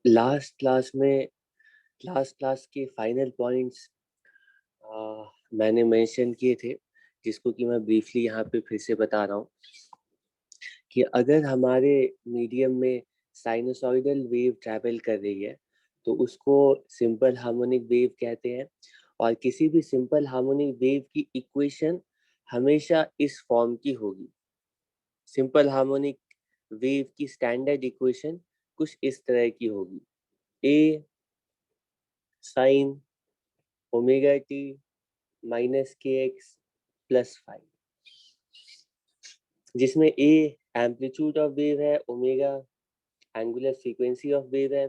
Last class के final points मैंने mention किए थे, जिसको कि मैं ब्रीफली यहाँ पे फिर से बता रहा हूँ कि अगर हमारे मीडियम में साइनसॉइडल वेव ट्रैवल कर रही है तो उसको सिंपल हार्मोनिक वेव कहते हैं। और किसी भी सिंपल हार्मोनिक वेव की इक्वेशन हमेशा इस फॉर्म की होगी। सिंपल हार्मोनिक वेव की स्टैंडर्ड इक्वेशन कुछ इस तरह की होगी: ए sine omega t minus k x plus five, जिसमें ए एम्पलीट्यूड ऑफ वेव है, omega angular frequency of wave है,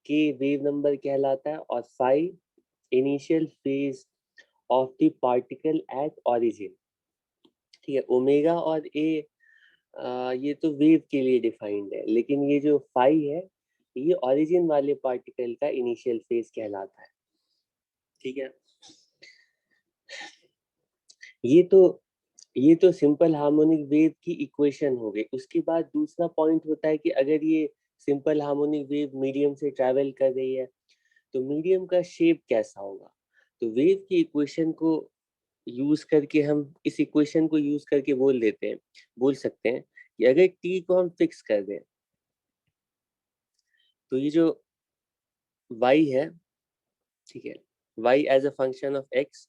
के वेव नंबर कहलाता है और five initial phase of the particle at origin. ठीक है, ओमेगा और ए ये तो वेव के लिए डिफाइंड है, लेकिन ये जो फाई है ये ओरिजिन वाले पार्टिकल का इनिशियल फेज कहलाता है। ठीक है, ये तो सिंपल हार्मोनिक वेव की इक्वेशन हो गई। उसके बाद दूसरा पॉइंट होता है कि अगर ये सिंपल हार्मोनिक वेव मीडियम से ट्रैवल कर रही है तो मीडियम का शेप कैसा होगा। तो वेव की इक्वेशन को यूज करके हम इस इक्वेशन को यूज करके बोल सकते हैं कि अगर t को हम फिक्स कर दें तो ये जो y है, ठीक है, y as a function of x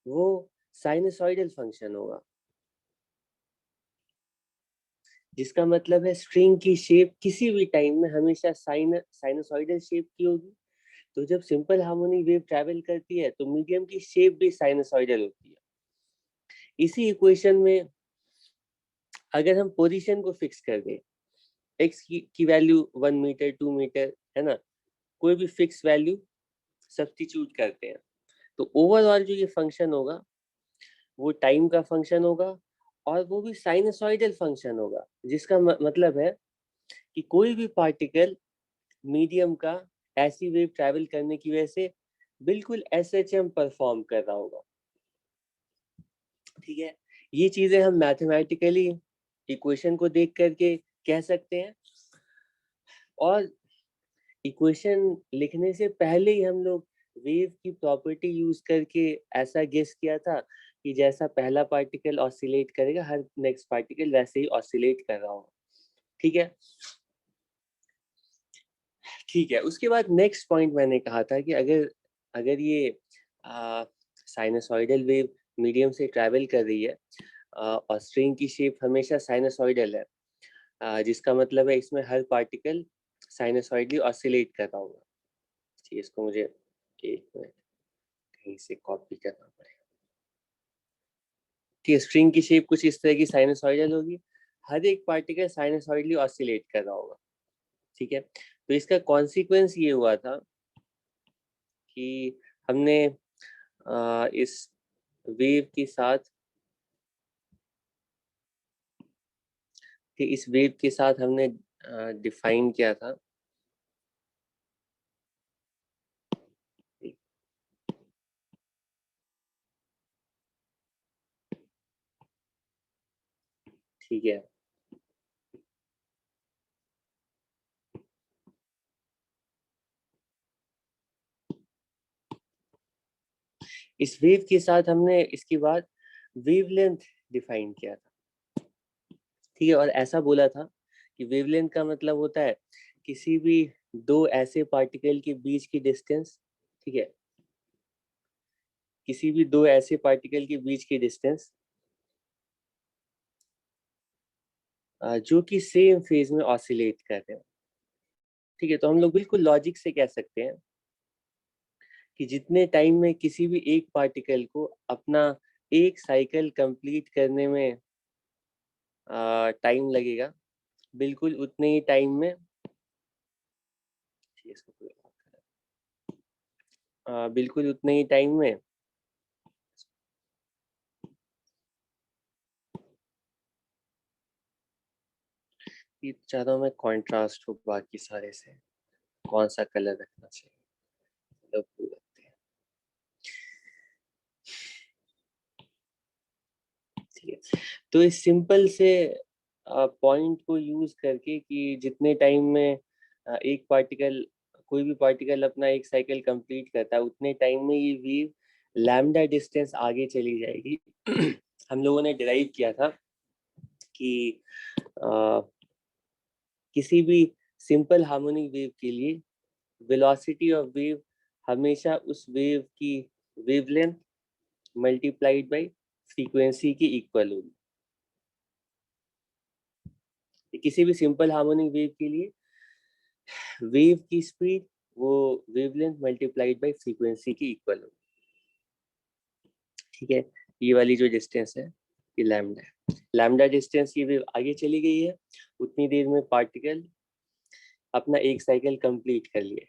वो साइनसॉइडल फंक्शन होगा, जिसका मतलब है स्ट्रिंग की शेप किसी भी टाइम में हमेशा साइनसॉइडल शेप की होगी। तो जब सिंपल हार्मोनिक वेव ट्रैवल करती है तो मीडियम की शेप भी साइनसॉइडल होती है। इसी इक्वेशन में अगर हम पोजीशन को फिक्स कर दें, x की वैल्यू 1 मीटर 2 मीटर है ना, कोई भी फिक्स वैल्यू सब्स्टिट्यूट करते हैं तो ओवरऑल जो ये फंक्शन होगा वो टाइम का फंक्शन होगा और वो भी साइनसॉइडल फंक्शन होगा, जिसका मतलब है कि कोई भी पार्टिकल मीडियम का ऐसी वेव ट्रैवल करने की वजह से बिल्कुल एसएचएम परफॉर्म कर रहा होगा। ठीक है, ये चीजें हम मैथमेटिकली इक्वेशन को देख करके कह सकते हैं, और इक्वेशन लिखने से पहले ही हम लोग वेव की प्रॉपर्टी यूज करके ऐसा गेस किया था कि जैसा पहला पार्टिकल ऑसिलेट करेगा हर नेक्स्ट पार्टिकल वैसे ही ऑसिलेट कर रहा होगा। ठीक है, ठीक है। उसके बाद नेक्स्ट पॉइंट मैंने कहा था कि अगर अगर ये साइनसॉइडल वेव मीडियम से ट्रैवल कर रही है और स्ट्रिंग की शेप हमेशा साइनसॉइडल है, जिसका मतलब है इसमें हर पार्टिकल साइनसॉइडली ऑसिलेट कर रहा होगा। ठीक, इसको मुझे एक मिनट कहीं से कॉपी करना पड़ेगा। ठीक है, स्ट्रिंग की शेप कुछ इस तरह की साइनसॉइडल होगी, हर एक पार्टिकल साइनसॉइडली ऑसिलेट कर रहा होगा। ठीक है, तो इसका कॉन्सिक्वेंस ये हुआ था कि हमने इस वेव के साथ हमने डिफाइन किया था ठीक है, इस वेव के साथ हमने इसके बाद वेवलेंथ डिफाइन किया था। ठीक है, और ऐसा बोला था कि वेवलेंथ का मतलब होता है किसी भी दो ऐसे पार्टिकल के बीच की डिस्टेंस। ठीक है, किसी भी दो ऐसे पार्टिकल के बीच की डिस्टेंस जो कि सेम फेज में ऑसिलेट कर रहे हैं। ठीक है, तो हम लोग बिल्कुल लॉजिक से कह सकते हैं कि जितने टाइम में किसी भी एक पार्टिकल को अपना एक साइकिल कंप्लीट करने में टाइम लगेगा, बिल्कुल उतने ही टाइम में बिल्कुल उतने ही टाइम में ये चाहता हूँ मैं कॉन्ट्रास्ट हो बाकी सारे से, कौन सा कलर रखना चाहिए, मतलब blue रखते हैं, ठीक है। तो इस सिंपल से पॉइंट को यूज करके कि जितने टाइम में एक पार्टिकल, कोई भी पार्टिकल अपना एक साइकिल कंप्लीट करता है, उतने टाइम में ये वेव लैम्डा डिस्टेंस आगे चली जाएगी। हम लोगों ने डिराइव किया था कि किसी भी सिंपल हार्मोनिक वेव के लिए वेलोसिटी ऑफ वेव हमेशा उस वेव की वेवलेंथ मल्टीप्लाइड बाय फ्रीक्वेंसी की इक्वल होगी। किसी भी सिंपल हार्मोनिक वेव के लिए वेव की स्पीड वो वेवलेंथ मल्टीप्लाइड बाय फ्रीक्वेंसी की इक्वल होगी, ठीक है। ये वाली जो डिस्टेंस है ये लैम्डा है। लैम्डा डिस्टेंस ये वेव आगे चली गई है, उतनी देर में पार्टिकल अपना एक साइकिल कंप्लीट कर लिए,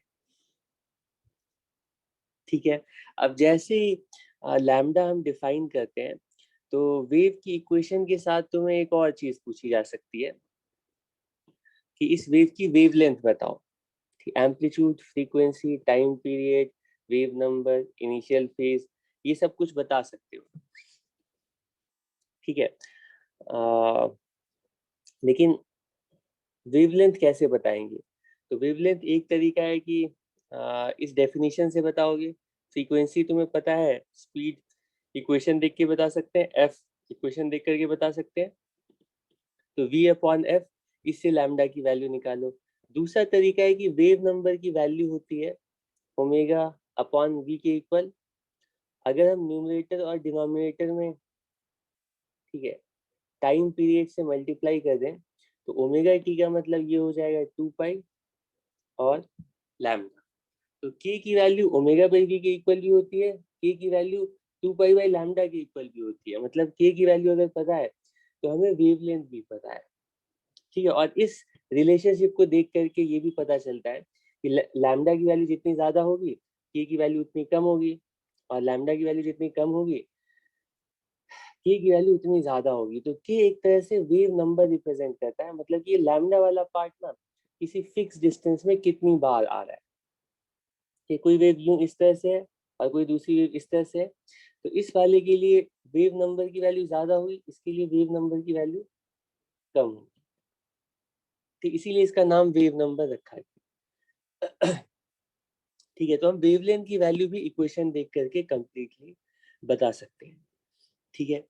ठीक है। अब जैसे ही लैम्डा हम डिफाइन करते हैं तो वेव की इक्वेशन के साथ तुम्हें एक और चीज पूछी जा सकती है कि इस वेव की वेवलेंथ बताओ, amplitude, frequency, time period, wave number, initial phase, ये सब कुछ बता सकते हो, ठीक है। लेकिन वेवलेंथ कैसे बताएंगे? तो वेवलेंथ एक तरीका है कि इस डेफिनेशन से बताओगे। फ्रीक्वेंसी तुम्हें पता है, स्पीड इक्वेशन देख के बता सकते हैं, एफ इक्वेशन देख करके बता सकते हैं, तो v अपॉन एफ, इससे लैम्डा की वैल्यू निकालो। दूसरा तरीका है कि वेव नंबर की वैल्यू होती है ओमेगा अपॉन वी के इक्वल। अगर हम न्यूमरेटर और डिनोमिनेटर में, ठीक है, टाइम पीरियड से मल्टीप्लाई कर दें तो ओमेगा टी का मतलब ये हो जाएगा 2 पाई और लैम्डा। तो k की वैल्यू ओमेगा बाई वी के इक्वल भी होती है, k की वैल्यू 2 पाई बाई लैम्डा के इक्वल भी होती है। मतलब k की वैल्यू अगर पता है तो हमें वेवलेंथ भी पता है, ठीक है। और इस रिलेशनशिप को देख करके ये भी पता चलता है कि लैम्डा की वैल्यू जितनी ज्यादा होगी k की वैल्यू उतनी कम होगी, और लैम्डा की वैल्यू जितनी कम होगी k की वैल्यू उतनी ज्यादा होगी। तो k एक तरह से वेव नंबर रिप्रेजेंट करता है, मतलब कि ये लैम्डा वाला पार्ट ना किसी फिक्स डिस्टेंस में कितनी बार आ रहा है, कि कोई वेव यूं इस तरह से है और कोई दूसरी वेव इस तरह से है, तो इस वाले के लिए वेव नंबर की वैल्यू ज्यादा हुई, इसके लिए वेव नंबर की वैल्यू कम हुई, ठीक। इसीलिए इसका नाम वेव नंबर रखा है, ठीक है। तो हम वेवलेंथ की वैल्यू भी इक्वेशन देख करके कंप्लीटली बता सकते हैं, ठीक है।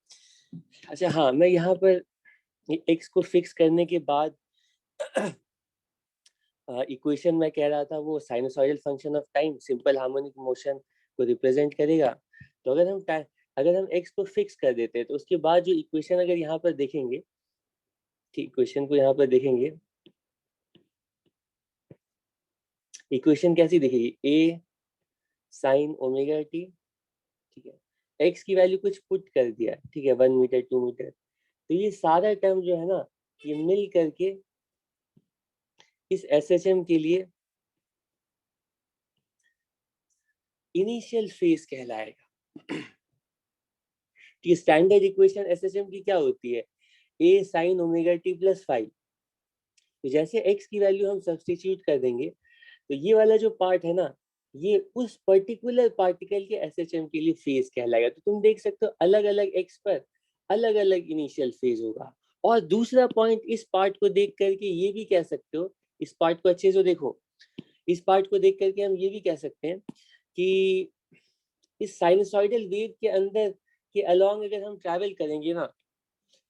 अच्छा हाँ, मैं यहाँ पर एक्स को फिक्स करने के बाद इक्वेशन मैं कह रहा था वो sinusoidal function of time simple harmonic motion को रिप्रेजेंट करेगा। तो अगर हम एक्स को फिक्स कर देते हैं तो उसके बाद जो इक्वेशन अगर यहाँ पर देखेंगे, ठीक, इक्वेशन को यहाँ पर देखेंगे, इक्वेशन कैसी दिखेगी, ए साइन ओमेगा टी, ठीक है। एक्स की वैल्यू कुछ पुट कर दिया, ठीक है, 1 मीटर 2 मीटर, तो ये सारा टर्म जो है ना ये मिल करके इस एसएचएम के लिए इनिशियल फेज कहलाएगा। कि स्टैंडर्ड इक्वेशन एसएचएम की क्या होती है, ए साइन ओमेगा टी प्लस 5। तो जैसे एक्स की वैल्यू हम सब्सटीट्यूट कर देंगे तो ये वाला जो पार्ट है ना ये उस पर्टिकुलर पार्टिकल के एसएचएम के लिए फेज कहलाएगा। तो तुम देख सकते हो अलग अलग एक्स पर अलग अलग इनिशियल फेज होगा। और दूसरा पॉइंट, इस पार्ट को देख करके ये भी कह सकते हो, इस पार्ट को अच्छे से देखो, इस पार्ट को देख करके हम ये भी कह सकते हैं कि इस साइनसॉइडल वेव के अंदर के अलोंग अगर हम ट्रैवल करेंगे ना,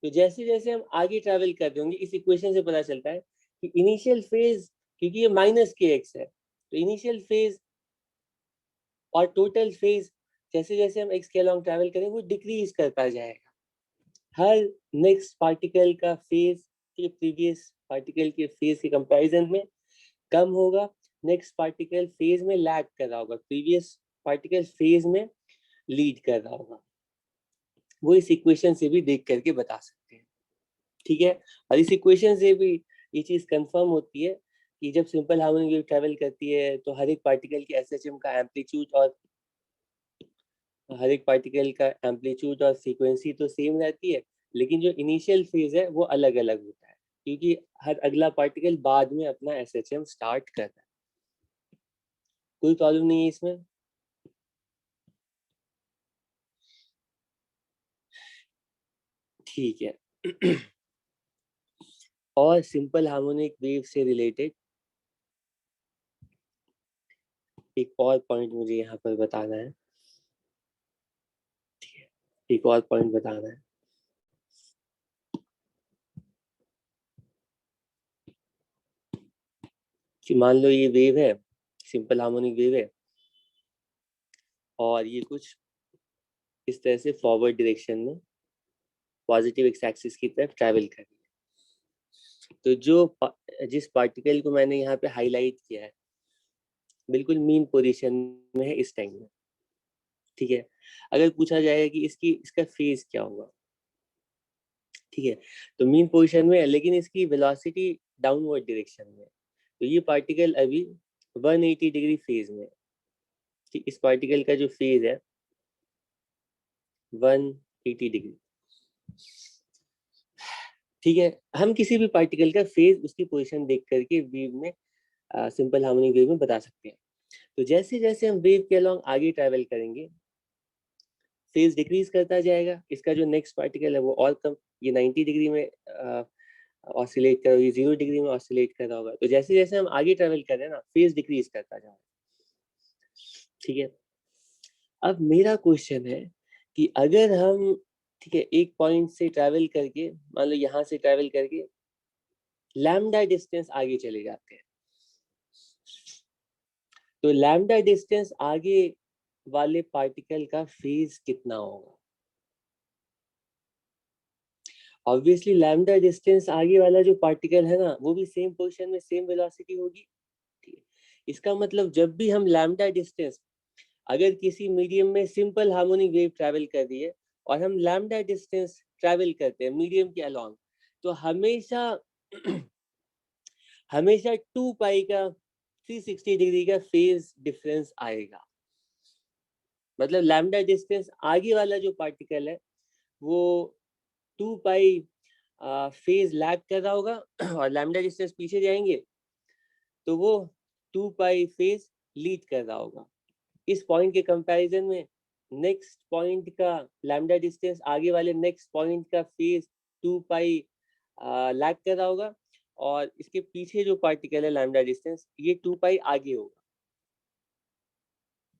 तो जैसे जैसे हम आगे ट्रैवल कर रहे होंगे, इस इक्वेशन से पता चलता है कि इनिशियल फेज, क्योंकि ये माइनस के एक्स है, तो इनिशियल फेज और टोटल फेज जैसे जैसे हम एक्स के अलोंग ट्रैवल करें वो डिक्रीज करता जाएगा। हर नेक्स्ट पार्टिकल का फेज के प्रीवियस पार्टिकल के फेज के कंपैरिजन में कम होगा, नेक्स्ट पार्टिकल फेज में लैग कर रहा होगा, प्रीवियस पार्टिकल फेज में लीड कर रहा होगा। वो इस इक्वेशन से भी देख करके बता सकते हैं, ठीक है। और इस इक्वेशन से भी ये चीज कंफर्म होती है कि जब सिंपल हार्मोनिक वेव ट्रैवल करती है तो हर एक पार्टिकल के एसएचएम का एम्पलीट्यूड और फ्रीक्वेंसी तो सेम रहती है, लेकिन जो इनिशियल फेज है वो अलग अलग होता है। क्योंकि हर अगला पार्टिकल बाद में अपना SHM स्टार्ट कर रहा है। कोई प्रॉब्लम नहीं है इसमें। ठीक है। और सिंपल हार्मोनिक वेव से रिलेटेड एक और पॉइंट मुझे यहाँ पर बताना है। एक और पॉइंट बताना है कि मान लो ये वेव है, सिंपल हार्मोनिक वेव है, और ये कुछ इस तरह से फॉरवर्ड डायरेक्शन में पॉजिटिव एक्स एक्सिस की तरफ ट्रैवल कर रही है। तो जिस पार्टिकल को मैंने यहाँ पे हाईलाइट किया है बिल्कुल मीन पोजीशन में है इस टाइम में, ठीक है। अगर पूछा जाएगा कि इसका फेज क्या होगा, ठीक है, तो मीन पोजीशन में है लेकिन इसकी वेलोसिटी डाउनवर्ड डायरेक्शन में है, तो ये पार्टिकल अभी 180 डिग्री फेज में है। ठीक, इस पार्टिकल का जो फेज है 180 डिग्री, ठीक है। हम किसी भी पार्टिकल का फेज उसकी पोजीशन देख करके वेव में सिंपल हार्मोनिक वेव में बता सकते हैं। तो जैसे जैसे हम वेव के अलॉन्ग आगे ट्रैवल करेंगे फेज डिक्रीज करता जाएगा। इसका जो नेक्स्ट पार्टिकल है वो और कम, ये 90 डिग्री में ऑसिलेट कर रहा होगा, ये 0 डिग्री में ऑसिलेट कर रहा होगा। तो जैसे जैसे हम आगे ट्रैवल कर रहे हैं ना फेज डिक्रीज करता जा रहा है, ठीक है। अब मेरा क्वेश्चन है कि अगर हम, ठीक है, एक पॉइंट से ट्रैवल करके, मान लो यहाँ से ट्रैवल करके लैम्डा डिस्टेंस आगे चले जाते हैं, तो लैम्डा डिस्टेंस आगे वाले पार्टिकल का फेज कितना होगा? ऑब्वियसली लैम्डा डिस्टेंस आगे वाला जो पार्टिकल है ना वो भी सेम पोजीशन में सेम वेलोसिटी होगी, ठीक है। इसका मतलब जब भी हम लैम्डा डिस्टेंस, अगर किसी मीडियम में सिंपल हार्मोनिक वेव ट्रैवल कर रही है और हम लैम्डा डिस्टेंस ट्रैवल करते हैं मीडियम के अलोंग, तो हमेशा हमेशा 2 पाई का 360 डिग्री का फेज डिफरेंस आएगा। मतलब लैम्डा डिस्टेंस आगे वाला जो पार्टिकल है वो 2 पाई फेज लैग कर रहा होगा और लैम्डा डिस्टेंस पीछे जाएंगे तो वो 2 पाई फेज लीड कर रहा होगा। इस पॉइंट के कंपैरिजन में नेक्स्ट पॉइंट का लैम्डा डिस्टेंस आगे वाले नेक्स्ट पॉइंट का फेज 2 पाई लैग कर रहा होगा, और इसके पीछे जो पार्टिकल है लैम्डा डिस्टेंस ये 2 पाई आगे होगा।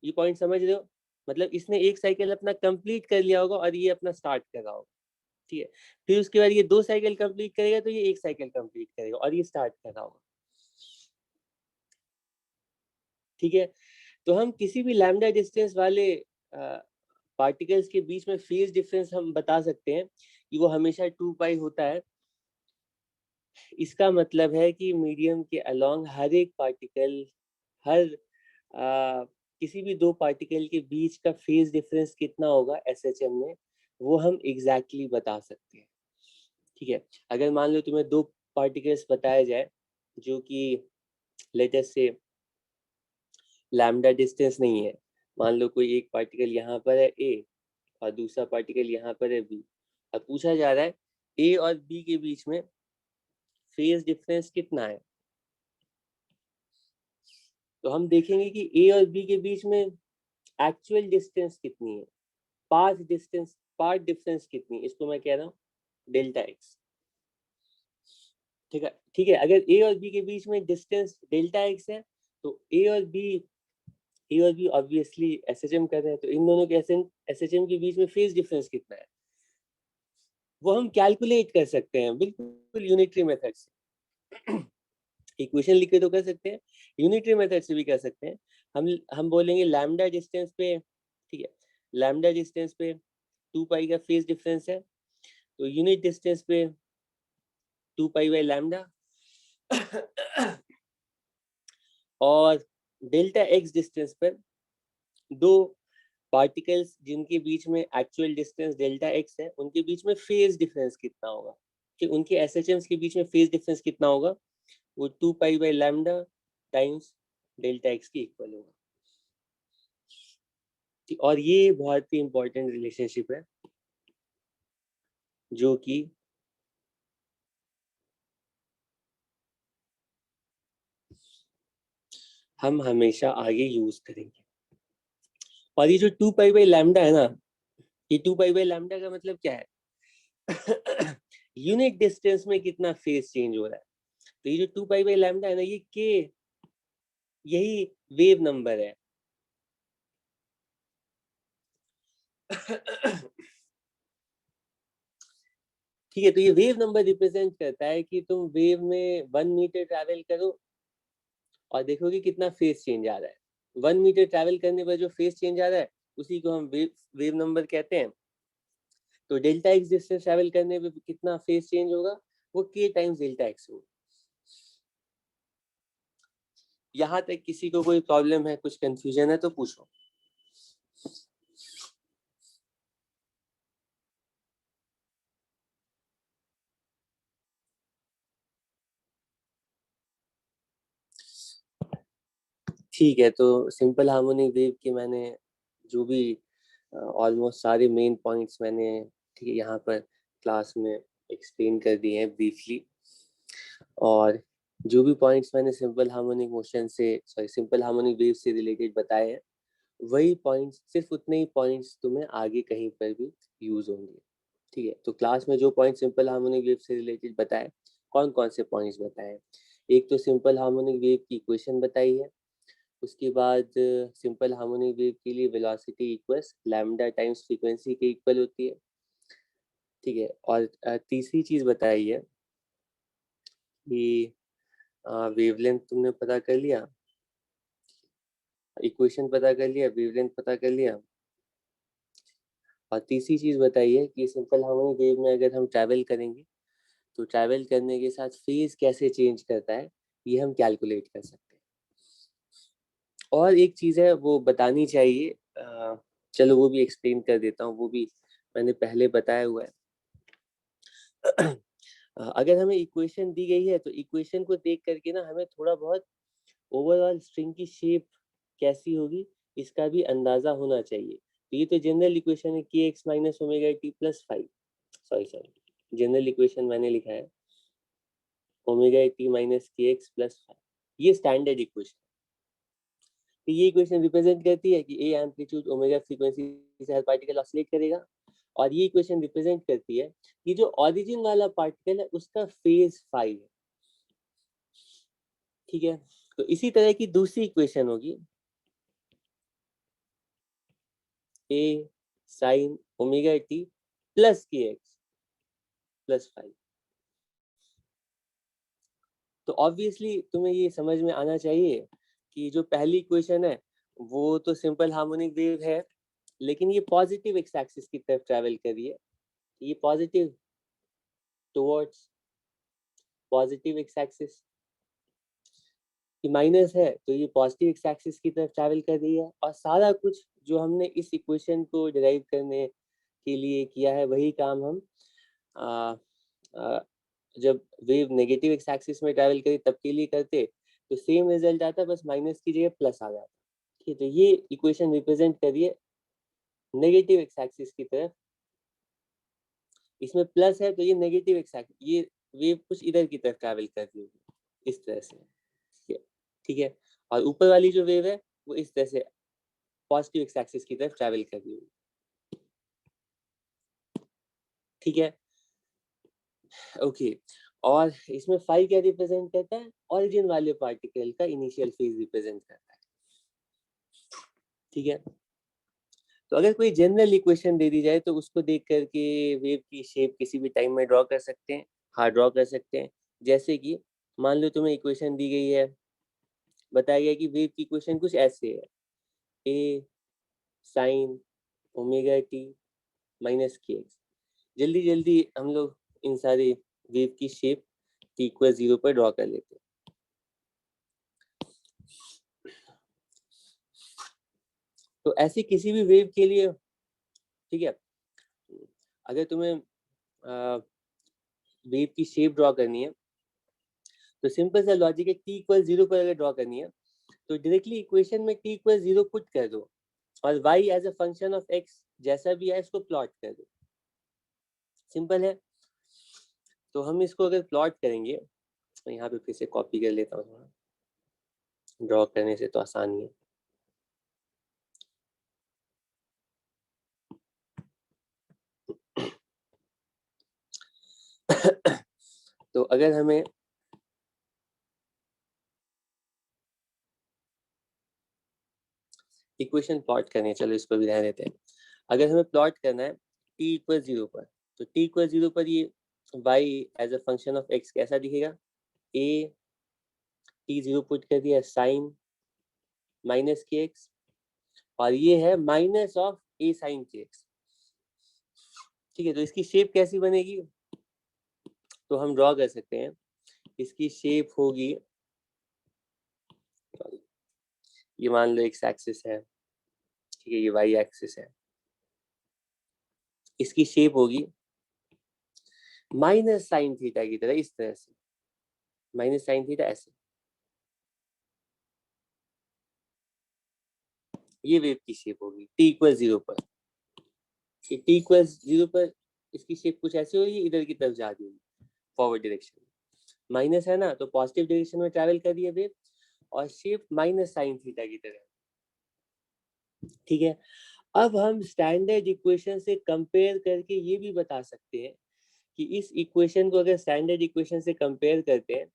ये पॉइंट समझ रहे हो? मतलब इसने एक साइकिल अपना कंप्लीट कर लिया होगा और ये अपना स्टार्ट कर रहा होगा, ठीक है। फिर उसके बाद ये 2 साइकिल कंप्लीट करेगा तो ये एक साइकिल कंप्लीट करेगा और ये स्टार्ट कर रहा होगा, ठीक है। तो हम किसी भी लैम्डा डिस्टेंस वाले पार्टिकल्स के बीच में फेज डिफरेंस हम बता सकते हैं कि वो हमेशा 2 पाई होता है। इसका मतलब है कि मीडियम के अलोंग हर एक पार्टिकल, हर आ, किसी भी दो पार्टिकल के बीच का फेज डिफरेंस कितना होगा SHM में, वो हम एग्जैक्टली बता सकते हैं, ठीक है। अगर मान लो तुम्हें दो पार्टिकल्स बताया जाए जो कि लेट अस से लैम्डा डिस्टेंस नहीं है, मान लो कोई एक पार्टिकल यहाँ पर है A और दूसरा पार्टिकल यहाँ पर है B, अब पूछा जा रहा है A और B के बीच में फेज डिफरेंस कितना है। तो हम देखेंगे कि A और B के बीच में एक्चुअल डिस्टेंस कितनी है, पाथ डिफरेंस कितनी है, इसको मैं कह रहा हूँ डेल्टा एक्स, ठीक है। ठीक है, अगर A और B के बीच में डिस्टेंस डेल्टा एक्स है तो ए और बी ऑब्वियसली SHM कर रहे हैं, तो इन दोनों के SHM के बीच में फेज डिफरेंस कितना है वो हम कैलकुलेट कर सकते हैं बिल्कुल यूनिटरी मेथड से। इक्वेशन लिख के तो कर सकते हैं, यूनिटरी मेथड से भी कर सकते हैं। हम बोलेंगे लैम्डा डिस्टेंस पे, ठीक है, लैम्डा डिस्टेंस पे 2 पाई का फेज डिफरेंस है, तो यूनिट डिस्टेंस पे 2 पाई बाई लैम्डा और डेल्टा एक्स डिस्टेंस पर दो पार्टिकल्स जिनके बीच में एक्चुअल डिस्टेंस डेल्टा एक्स है उनके बीच में फेज डिफरेंस कितना होगा, कि उनके SHMs के बीच में फेज डिफरेंस कितना होगा, वो 2 pi by lambda times delta x के इक्वल होगा। और ये बहुत ही इंपॉर्टेंट रिलेशनशिप है जो कि हम हमेशा आगे यूज करेंगे। और ये जो 2 पाई बाई लैम्डा है ना, ये 2 पाई बाई लैम्डा का मतलब क्या है? यूनिट डिस्टेंस में कितना फेज चेंज हो रहा है। तो ये जो 2 पाई बाई लैम्डा है ना, ये के, यही वेव नंबर है। ठीक है, तो ये वेव नंबर रिप्रेजेंट करता है कि तुम वेव में 1 मीटर ट्रैवल करो और देखो कि कितना फेज चेंज आ रहा है। 1 मीटर ट्रैवल करने पर जो फेज चेंज आ रहा है उसी को हम वेव नंबर कहते हैं। तो डेल्टा एक्स डिस्टेंस ट्रैवल करने पे कितना फेज चेंज होगा, वो के टाइम्स डेल्टा एक्स होगा। यहाँ तक किसी को कोई प्रॉब्लम है, कुछ कंफ्यूजन है तो पूछो। ठीक है, तो सिंपल हार्मोनिक वेव के मैंने जो भी ऑलमोस्ट सारे मेन पॉइंट्स मैंने, ठीक है, यहाँ पर क्लास में एक्सप्लेन कर दिए हैं ब्रीफली। और जो भी पॉइंट्स मैंने सिंपल हार्मोनिक मोशन से, सॉरी, सिंपल हार्मोनिक वेव से रिलेटेड बताए हैं, वही पॉइंट्स, सिर्फ उतने ही पॉइंट्स तुम्हें आगे कहीं पर भी यूज होंगे। ठीक है, तो क्लास में जो पॉइंट सिंपल हार्मोनिक वेव से रिलेटेड बताए, कौन कौन से पॉइंट्स बताए? एक तो सिंपल हार्मोनिक वेव की इक्वेशन बताई है, उसके बाद सिंपल हार्मोनिक वेव के लिए velocity equals lambda times frequency के इक्वल होती है। ठीक है, और तीसरी चीज बताई है कि वेवलेंथ तुमने पता कर लिया, इक्वेशन पता कर लिया, वेवलेंथ पता कर लिया। और तीसरी चीज बताई है कि सिंपल हार्मोनिक वेव में अगर हम ट्रैवल करेंगे तो ट्रैवल करने के साथ फेज कैसे चेंज करता है, ये हम कैलकुलेट कर सकते हैं। और एक चीज है वो बतानी चाहिए, चलो वो भी एक्सप्लेन कर देता हूँ, वो भी मैंने पहले बताया हुआ है। अगर हमें इक्वेशन दी गई है तो इक्वेशन को देख करके ना हमें थोड़ा बहुत ओवरऑल स्ट्रिंग की शेप कैसी होगी इसका भी अंदाजा होना चाहिए। तो ये तो जनरल इक्वेशन है, के x minus omega t plus 5, sorry general equation मैंने लिखा है omega t minus k x plus 5, ये स्टैंडर्ड इक्वेशन। तो ये इक्वेशन रिप्रेजेंट करती है कि ए एम्पलीट्यूड ओमेगा फ्रीक्वेंसी से हर पार्टिकल ऑसिलेट करेगा। और ये इक्वेशन रिप्रेजेंट करती है कि जो ओरिजिन वाला पार्टिकल है उसका फेज 5 है। ठीक है, तो इसी तरह की दूसरी इक्वेशन होगी ए साइन ओमेगा टी प्लस के एक्स प्लस 5। तो ऑब्वियसली तुम्हें ये समझ में आना चाहिए कि जो पहली इक्वेशन है वो तो सिंपल हार्मोनिक वेव है, लेकिन ये पॉजिटिव एक्स एक्सिस की तरफ ट्रैवल कर रही है। ये positive towards positive x axis, ये माइनस है तो ये पॉजिटिव एक्स एक्सिस की तरफ ट्रैवल कर रही है। और सारा कुछ जो हमने इस इक्वेशन को डिराइव करने के लिए किया है वही काम हम आ, आ, जब वेव नेगेटिव एक्स एक्सिस में ट्रैवल करी तब के लिए करते, तो सेम रिजल्ट आता, बस माइनस की जगह प्लस आ जाता। ठीक है, तो ये इक्वेशन रिप्रेजेंट करिए नेगेटिव एक्स एक्सिस की तरफ, इसमें प्लस है तो ये नेगेटिव एक्स एक्सिस, ये वेव कुछ इधर की तरफ ट्रैवल कर रही होगी इस तरह से। ठीक है, ठीक है, और ऊपर वाली जो वेव है वो इस तरह से पॉजिटिव एक्स एक्सिस की तरफ ट्रैवल कर रही होगी। ठीक है, ओके। और इसमें फाई क्या रिप्रेजेंट करता है, ओरिजिन वाले पार्टिकल का इनिशियल फेज रिप्रेजेंट करता है। ठीक है, तो अगर कोई जनरल इक्वेशन दे दी जाए तो उसको देख करके वेव की शेप किसी भी टाइम में ड्रॉ कर सकते हैं। हाँ, ड्रॉ कर सकते हैं। जैसे कि मान लो तुम्हें इक्वेशन दी गई है, बताया गया कि वेव की इक्वेशन कुछ ऐसे है, ए sine omega t minus k x. जल्दी जल्दी हम लोग इन सारे वेव की शेप टी इक्वल 0 पर ड्रॉ कर लेते हैं। तो ऐसी किसी भी वेव के लिए, ठीक है, अगर तुम्हें वेव की शेप ड्रॉ करनी है तो सिंपल सा लॉजिक है, टी इक्वल 0 पर अगर ड्रॉ करनी है तो डायरेक्टली इक्वेशन में टी इक्वल 0 पुट कर दो और y as a function of x जैसा भी है इसको प्लॉट कर दो। सिंपल है। तो हम इसको अगर प्लॉट करेंगे तो यहाँ पे फिर से कॉपी कर लेता हूँ थोड़ा, ड्रॉ करने से तो आसान ही है। तो अगर हमें इक्वेशन प्लॉट करनी है, चलो इसको भी रहने देते हैं। अगर हमें प्लॉट करना है t इक्वल 0 पर, तो t इक्वल 0 पर ये y as a function of x कैसा दिखेगा? a t0 पुट कर दिया साइन माइनस के एक्स, और ये है माइनस ऑफ a साइन के एक्स। ठीक है, तो इसकी शेप कैसी बनेगी? तो हम ड्रॉ कर सकते हैं। इसकी शेप होगी, ये मान लो x एक्सिस है, ठीक है, ये y एक्सिस है। इसकी शेप होगी माइनस साइन थीटा की तरह, इस तरह से माइनस साइन थीटा ऐसे। ये वेव की शेप होगी t इक्वल 0 पर। t इक्वल 0 पर इसकी शेप कुछ ऐसी होगी, इधर की तरफ जा रही होगी फॉरवर्ड डायरेक्शन में। माइनस है ना, तो पॉजिटिव डायरेक्शन में ट्रैवल कर रही है वेव, और शेप माइनस साइन थीटा की तरह। ठीक है, अब हम स्टैंडर्ड इक्वेशन से कंपेयर करके ये भी बता सकते हैं कि इस इक्वेशन को अगर स्टैंडर्ड इक्वेशन से कंपेयर करते हैं,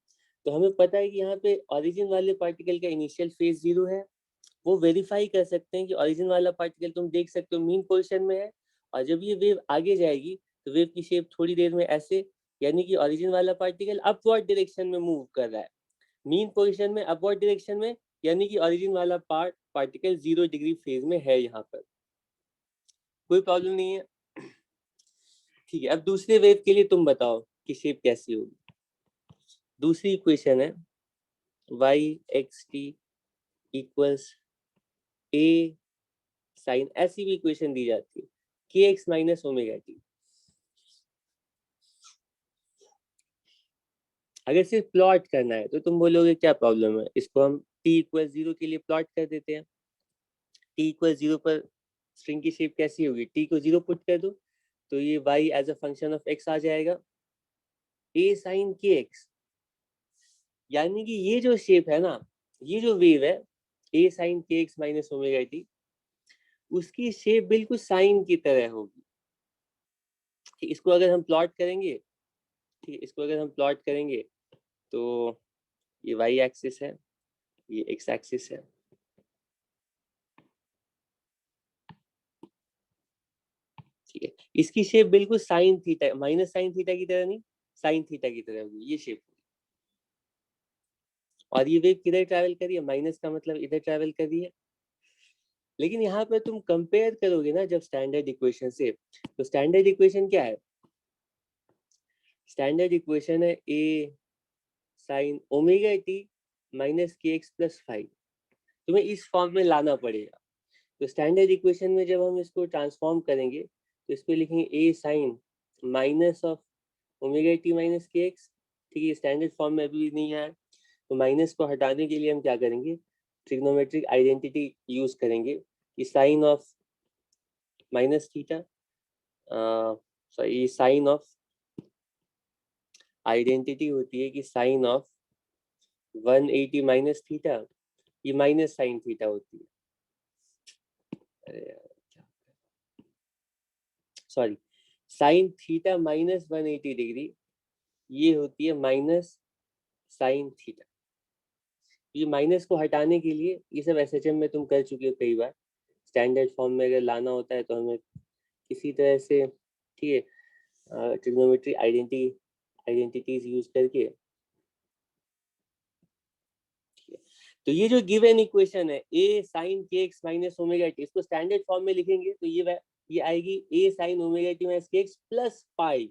तो हमें पता है कि यहाँ पे ओरिजिन वाले पार्टिकल का इनिशियल फेज 0 है। वो वेरीफाई कर सकते हैं कि ओरिजिन वाला पार्टिकल तुम देख सकते हो मीन पोजीशन में है, और जब ये वेव आगे जाएगी तो वेव की शेप थोड़ी देर में ऐसे, यानी कि ओरिजिन वाला पार्टिकल अपवर्ड डायरेक्शन में मूव कर रहा है, मीन पोजीशन में अपवर्ड डायरेक्शन में, यानी कि ओरिजिन वाला पार्टिकल 0 डिग्री फेज में है। यहाँ पर कोई प्रॉब्लम नहीं है। ठीक है, अब दूसरे वेव के लिए तुम बताओ कि शेप कैसी होगी। दूसरी इक्वेशन है y x t equals a sine, ऐसी भी इक्वेशन दी जाती है के एक्स माइनस ओमेगा टी। अगर सिर्फ प्लॉट करना है तो तुम बोलोगे क्या प्रॉब्लम है, इसको हम t इक्वल 0 के लिए प्लॉट कर देते हैं। t इक्वल 0 पर स्ट्रिंग की शेप कैसी होगी? t को 0 पुट कर दो तो ये y as a function of x आ जाएगा, a साइन के एक्स। यानी कि ये जो शेप है ना, ये जो वेव है a साइन के एक्स माइनस ओमेगा टी, उसकी शेप बिल्कुल साइन की तरह होगी। इसको अगर हम प्लॉट करेंगे, ठीक है, इसको अगर हम प्लॉट करेंगे तो ये y एक्सिस है, ये x एक्सिस है। ठीक है, इसकी शेप बिल्कुल sign theta, minus sine theta की तरह नहीं, साइन थीटा की तरह होगी ये शेप। और ये वेव किधर ट्रैवल कर रही है? माइनस का मतलब इधर ट्रैवल कर रही है। लेकिन यहाँ पे तुम कंपेयर करोगे ना जब स्टैंडर्ड इक्वेशन से, तो स्टैंडर्ड इक्वेशन क्या है? स्टैंडर्ड इक्वेशन है a sine omega t minus k x plus 5। तुम्हें इस फॉर्म में लाना पड़ेगा। तो स्टैंडर्ड इक्वेशन में जब हम इसको ट्रांसफॉर्म करेंगे तो इसको लिखेंगे a sine minus of omega t minus k x. ठीक है, स्टैंडर्ड फॉर्म में अभी नहीं आया, तो माइनस को हटाने के लिए हम क्या करेंगे? ट्रिग्नोमेट्रिक आइडेंटिटी यूज करेंगे कि sine of minus theta, sorry sine of identity होती है कि साइन ऑफ 180 माइनस थीटा, ये माइनस साइन थीटा होती है। Sorry, sine theta minus 180 degree, ये होती है माइनस साइन थीटा। ये माइनस को हटाने के लिए, ये सब एसएचएम में तुम कर चुके हो कई बार, स्टैंडर्ड फॉर्म में अगर लाना होता है तो हमें किसी तरह से, ठीक है, ट्रिग्नोमेट्री आइडेंटिटीज यूज करके। तो ये जो गिवन इक्वेशन है a साइन के एक्स माइनस ओमेगा टी, इसको स्टैंडर्ड फॉर्म में लिखेंगे तो ये आएगी a sine omega t minus k x plus pi.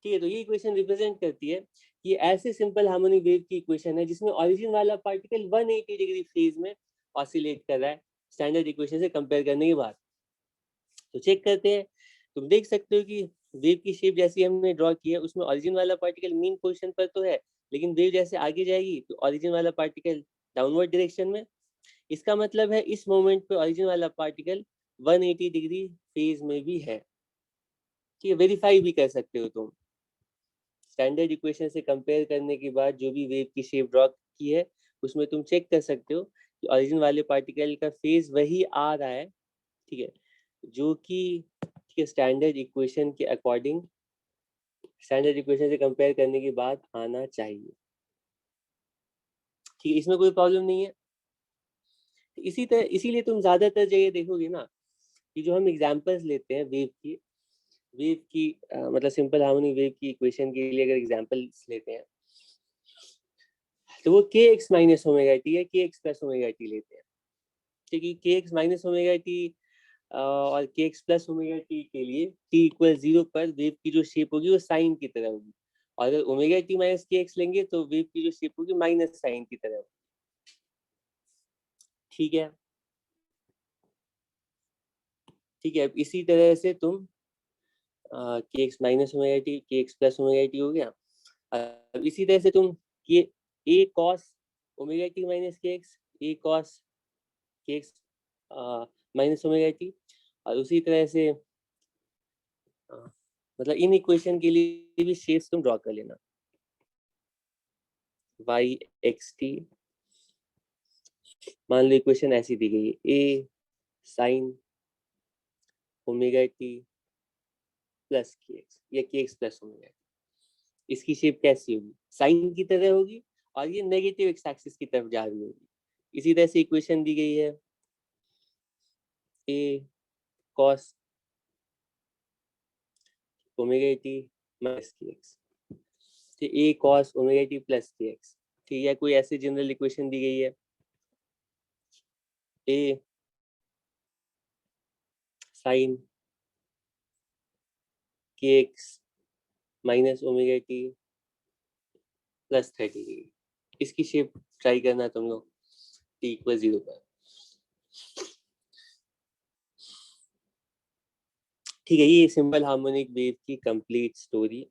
ठीक है, तो ये इक्वेशन रिप्रेजेंट करती है कि ऐसे सिंपल हार्मोनिक वेव की इक्वेशन है जिसमें ओरिजिन वाला पार्टिकल 180 डिग्री फेज में ऑसिलेट कर रहा है स्टैंडर्ड इक्वेशन से कंपेयर करने के बाद। तो चेक करते हैं, तुम देख सकते हो कि वेव की शेप जैसी हमने ड्रॉ की है उसमें ओरिजिन वाला पार्टिकल मीन पोजीशन पर तो है, लेकिन वेव जैसे आगे जाएगी तो ओरिजिन वाला पार्टिकल डाउनवर्ड डायरेक्शन में। इसका मतलब है इस मोमेंट पे ओरिजिन वाला पार्टिकल 180 डिग्री फेज में भी है। ठीक है, वेरीफाई भी कर सकते हो तुम। स्टैंडर्ड इक्वेशन से कंपेयर करने के बाद जो भी वेव की शेप ड्रॉ की है उसमें तुम चेक कर सकते हो कि ओरिजिन वाले पार्टिकल का फेज वही आ रहा है, ठीक है, जो कि स्टैंडर्ड इक्वेशन के अकॉर्डिंग, स्टैंडर्ड इक्वेशन से कंपेयर करने के बाद आना चाहिए, ठीक है, इसमें कोई प्रॉब्लम नहीं है। इसी तरह, इसीलिए तुम ज्यादातर जगह देखोगे ना कि जो हम एग्जांपल्स लेते हैं वेव की मतलब सिंपल हार्मोनिक वेव की इक्वेशन के लिए अगर एग्जांपल्स लेते हैं तो वो के एक्स माइनस ओमेगा टी या के एक्स प्लस ओमेगा टी लेते हैं, ठीक है। के एक्स माइनस ओमेगा टी और के एक्स प्लस ओमेगा टी के लिए टी इक्वल 0 पर वेव की जो शेप होगी वो साइन की तरह होगी, और अगर omega t minus k x लेंगे तो वेव की जो शेप होगी माइनस साइन की तरह होगी, ठीक है। ठीक है, अब इसी तरह से तुम के एक्स माइनस ओमेगा टी के एक्स प्लस ओमेगा टी हो गया। अब इसी तरह से तुम के ए cos omega t minus k x, ए कॉस के एक्स माइनस ओमेगा टी, और उसी तरह से मतलब इन इक्वेशन के लिए भी शेप्स तुम ड्रॉ कर लेना, वाई एक्स टी, मान लो इक्वेशन ऐसी दी गई है, ए साइन ओमेगा टी प्लस के एक्स या के एक्स प्लस ओमेगा, इसकी शेप कैसी होगी, साइन की तरह होगी और ये नेगेटिव एक्स एक्सिस की तरफ जा रही होगी। इसी तरह से इक्वेशन दी गई है ए cos omega t minus k x, तो ए कॉस ओमेगा टी प्लस के एक्स, ठीक है। कोई ऐसी जनरल इक्वेशन दी गई है ए साइन के x minus omega t plus 30 degree, इसकी शेप ट्राई करना तुम लोग टी इक्वल 0 पर, ठीक है। ये सिंपल हार्मोनिक वेव की कंप्लीट स्टोरी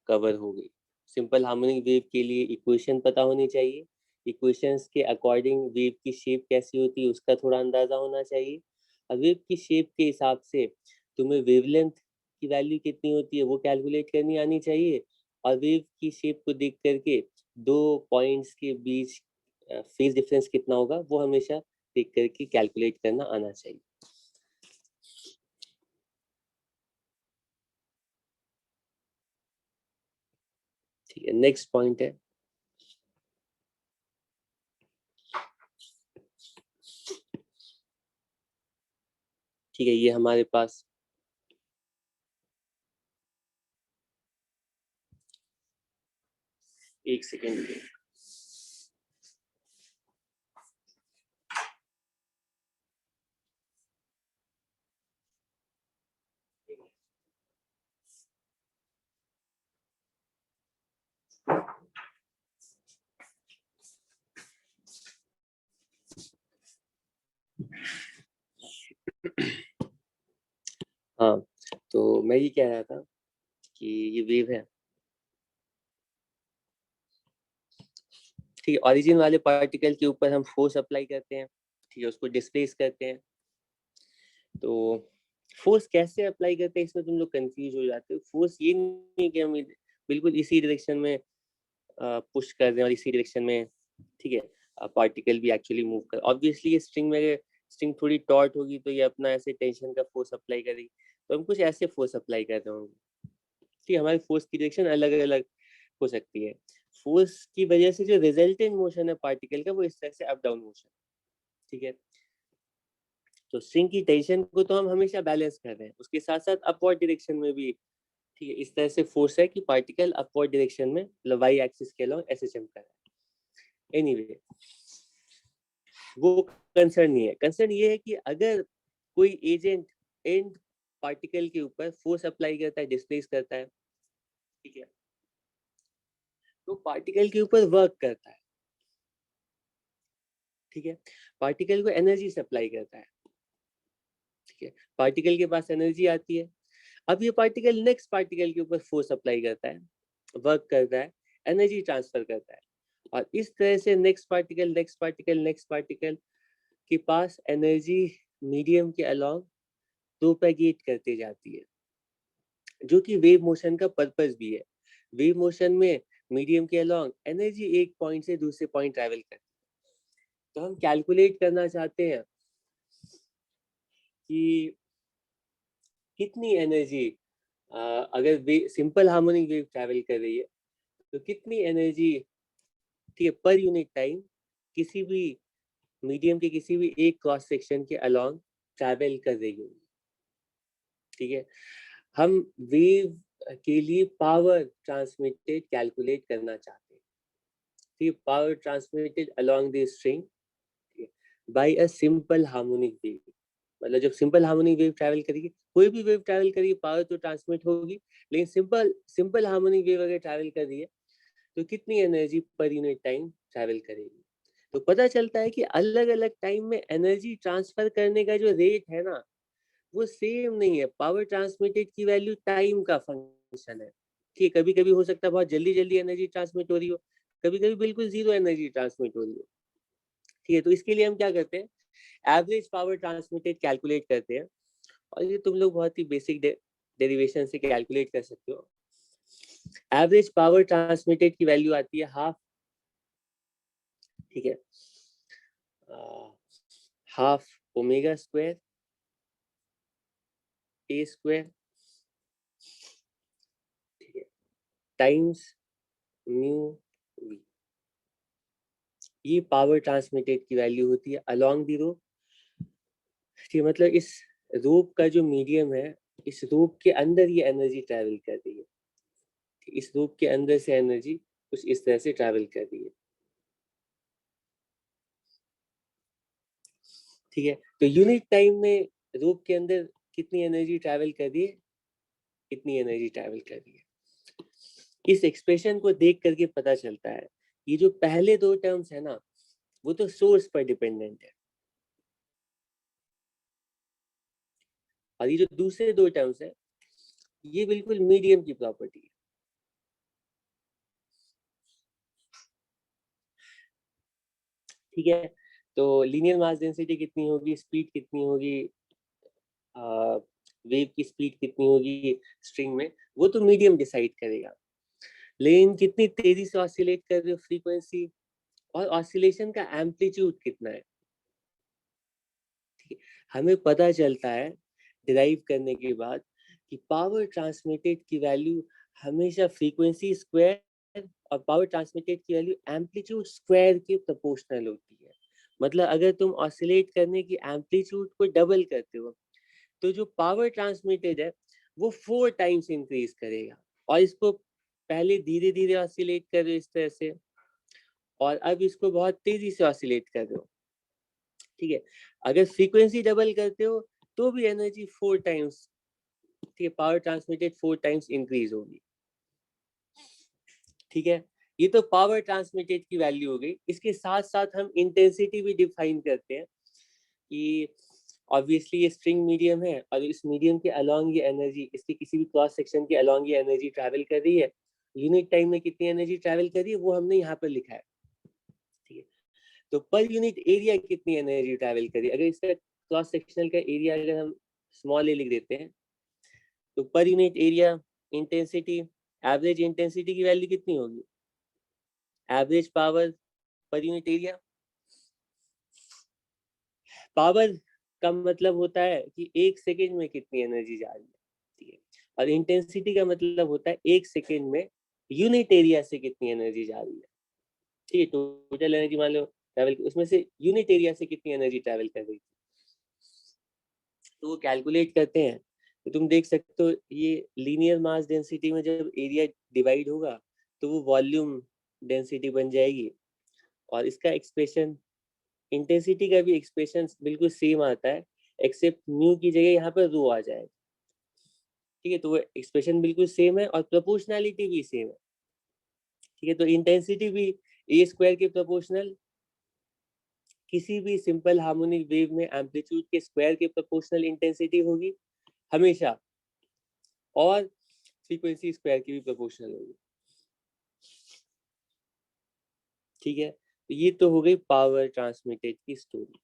कवर हो गई। सिंपल हार्मोनिक वेव के लिए इक्वेशन पता होनी चाहिए, इक्वेशंस के अकॉर्डिंग वेव की शेप कैसी होती है उसका थोड़ा अंदाजा होना चाहिए, और वेव की शेप के हिसाब से तुम्हें वेवलेंथ की वैल्यू कितनी होती है वो कैलकुलेट करनी आनी चाहिए, और वेव की शेप को देख करके दो पॉइंट्स के बीच फेज डिफरेंस कितना होगा वो हमेशा देख करके कैलकुलेट करना आना चाहिए। ठीक है, नेक्स्ट पॉइंट है ठीक है, ये हमारे पास एक सेकेंड, हाँ, तो मैं ये कह रहा था कि ये वेव है, ठीक है, ओरिजिन वाले पार्टिकल के ऊपर हम फोर्स अप्लाई करते हैं, ठीक है, उसको डिस्प्लेस करते हैं। तो फोर्स कैसे अप्लाई करते हैं इसमें तुम लोग कंफ्यूज हो जाते हो। फोर्स ये नहीं कि हम बिल्कुल इसी डायरेक्शन में पुश कर रहे हैं और इसी डायरेक्शन में, ठीक है, पार्टिकल भी एक्चुअली मूव कर, ऑब्वियसली ये स्ट्रिंग में स्ट्रिंग थोड़ी टॉर्ट होगी तो ये अपना ऐसे टेंशन का फोर्स अप्लाई करेगी, तो हम कुछ ऐसे फोर्स अप्लाई कर रहे होंगे, ठीक है, हमारी फोर्स की डायरेक्शन अलग अलग हो सकती है। फोर्स की वजह से जो रिजल्टेंट मोशन है पार्टिकल का वो इस तरह से अप डाउन मोशन, ठीक है। तो स्ट्रिंग की टेंशन को तो हम हमेशा बैलेंस कर रहे हैं, उसके साथ साथ अपवर्ड डायरेक्शन में भी, ठीक है, इस तरह से फोर्स है कि पार्टिकल अपवर्ड डायरेक्शन में मतलब वाई एक्सिस के अलोंग ऐसे चमक रहा है। एनीवे वो कंसर्न नहीं है, कंसर्न ये है कि अगर कोई एजेंट एंड पार्टिकल के ऊपर फोर्स अप्लाई करता है, डिस्प्लेस करता है, ठीक है, तो पार्टिकल के ऊपर वर्क करता है, ठीक है, पार्टिकल को एनर्जी सप्लाई करता है, ठीक है, पार्टिकल के पास एनर्जी आती है, अब ये पार्टिकल नेक्स्ट पार्टिकल के ऊपर फोर्स अप्लाई करता है, वर्क करता है, एनर्जी ट्रांसफर करता है, और इस तरह से नेक्स्ट पार्टिकल के पास एनर्जी मीडियम के अलोंग प्रोपेगेट करते जाती है, जो कि वेव मोशन का पर्पस भी है। वेव मोशन में मीडियम के अलॉन्ग एनर्जी एक पॉइंट से दूसरे पॉइंट ट्रैवल करती है। तो हम कैलकुलेट करना चाहते हैं कि कितनी एनर्जी अगर सिंपल हार्मोनिक वेव ट्रैवल कर रही है तो कितनी एनर्जी, ठीक है, पर यूनिट टाइम किसी भी मीडियम के किसी भी एक क्रॉस सेक्शन के अलॉन्ग ट्रैवल कर रही होगी। ठीक है, हम वेव के लिए पावर ट्रांसमिटेड कैलकुलेट करना चाहते हैं। ठीक है, power transmitted along the string by a simple harmonic wave. मतलब जब सिंपल हार्मोनिक वेव ट्रैवल करेगी, कोई भी वेव ट्रैवल करेगी, पावर तो ट्रांसमिट होगी, लेकिन सिंपल हार्मोनिक वेव अगर ट्रैवल कर रही है तो कितनी energy per unit time travel करेगी। तो पता चलता है कि अलग अलग टाइम में एनर्जी ट्रांसफर करने का जो रेट है ना, वो सेम नहीं है। पावर ट्रांसमिटेड की वैल्यू टाइम का फंक्शन है। ठीक, कभी कभी हो सकता है बहुत जल्दी जल्दी एनर्जी ट्रांसमिट हो रही हो, कभी कभी बिल्कुल जीरो एनर्जी ट्रांसमिट हो रही हो। ठीक है, तो इसके लिए हम क्या करते हैं, एवरेज पावर ट्रांसमिटेड कैलकुलेट करते हैं। और ये तुम लोग बहुत ही बेसिक डेरिवेशन से कैलकुलेट कर सकते हो। एवरेज पावर ट्रांसमिटेड की वैल्यू आती है हाफ, ठीक है, हाफ ओमेगा स्क्वायर ए स्क्वायर, ठीक है, टाइम्स म्यू वी। ये पावर ट्रांसमिटेड की वैल्यू होती है अलोंग दी रोप। ठीक, मतलब इस रोप का जो मीडियम है, इस रोप के अंदर ये एनर्जी ट्रैवल कर रही है। इस रोप के अंदर से एनर्जी कुछ इस तरह से ट्रैवल कर रही है। ठीक है, तो यूनिट टाइम में रोप के अंदर कितनी एनर्जी ट्रैवल कर रही है, कितनी एनर्जी ट्रैवल कर रही है, इस एक्सप्रेशन को देख करके पता चलता है। ये जो पहले दो टर्म्स है ना, वो तो सोर्स पर डिपेंडेंट है, और ये जो दूसरे दो टर्म्स है, ये बिल्कुल मीडियम की प्रॉपर्टी है। ठीक है, तो लीनियर मास डेंसिटी कितनी होगी, स्पीड कितनी होगी, वेव की स्पीड कितनी होगी स्ट्रिंग में, वो तो मीडियम डिसाइड करेगा। लेकिन कितनी तेजी से ऑसिलेट कर रहे हो फ्रीक्वेंसी, और ऑसिलेशन का एम्पलीट्यूड कितना है, ठीक है, हमें पता चलता है डिराइव करने के बाद कि पावर ट्रांसमिटेड की वैल्यू हमेशा फ्रीक्वेंसी स्क्वायर और पावर ट्रांसमिटेड की वैल्यू एम्पलीट्यूड स्क्वायर के प्रोपोर्शनल होती है। मतलब अगर तुम ऑसिलेट करने की एम्पलीट्यूड को डबल करते हो तो जो पावर ट्रांसमिटेड है वो 4 टाइम्स इंक्रीज करेगा। और इसको पहले धीरे धीरे ऑसिलेट कर रहे हो इस तरह से, और अब इसको बहुत तेजी से ऑसिलेट कर रहे हो। ठीक है, अगर फ्रीक्वेंसी डबल करते हो तो भी एनर्जी 4 टाइम्स, ठीक है, पावर ट्रांसमिटेड 4 टाइम्स इंक्रीज होगी। ठीक है, ये तो पावर ट्रांसमिटेड की वैल्यू हो गई। इसके साथ साथ हम इंटेंसिटी भी डिफाइन करते हैं कि ऑब्वियसली ये स्ट्रिंग मीडियम है, और इस मीडियम के अलोंग ये एनर्जी, इसके किसी भी क्रॉस सेक्शन के अलोंग ये एनर्जी ट्रैवल कर रही है। यूनिट टाइम में कितनी एनर्जी ट्रैवल कर रही है वो हमने यहाँ पर लिखा है। ठीक है, तो पर यूनिट एरिया कितनी एनर्जी ट्रैवल कर रही है, अगर इसका क्रॉस सेक्शनल का एरिया अगर हम स्मॉल ए लिख देते हैं, तो per unit area intensity, average intensity की वैल्यू कितनी होगी, average power per unit area. Power का मतलब होता है कि एक सेकेंड में कितनी एनर्जी जा रही है। ठीक है, और इंटेंसिटी का मतलब होता है एक सेकेंड में यूनिट एरिया से कितनी एनर्जी जा रही है। ठीक है, टोटल एनर्जी मान लो ट्रैवल, उसमें से यूनिट एरिया से कितनी एनर्जी ट्रैवल कर रही है, तो वो कैलकुलेट करते हैं। तो तुम देख सकते हो ये लीनियर मास डेंसिटी में जब एरिया डिवाइड होगा तो वो वॉल्यूम डेंसिटी बन जाएगी। और इसका एक्सप्रेशन, इंटेंसिटी का भी एक्सप्रेशन बिल्कुल सेम आता है, एक्सेप्ट म्यू की जगह यहाँ पर रो आ जाएगा। ठीक है, तो वो एक्सप्रेशन बिल्कुल सेम है और प्रोपोर्शनैलिटी भी सेम है। ठीक है, तो इंटेंसिटी भी ए स्क्वायर के प्रोपोर्शनल, किसी भी सिंपल हार्मोनिक वेव में एम्पलीट्यूड के स्क्वायर के प्रोपोर्शनल इंटेंसिटी होगी हमेशा, और फ्रीक्वेंसी स्क्वायर की भी प्रोपोर्शनल होगी। ठीक है, तो ये तो हो गई पावर ट्रांसमिटेड की स्टोरी।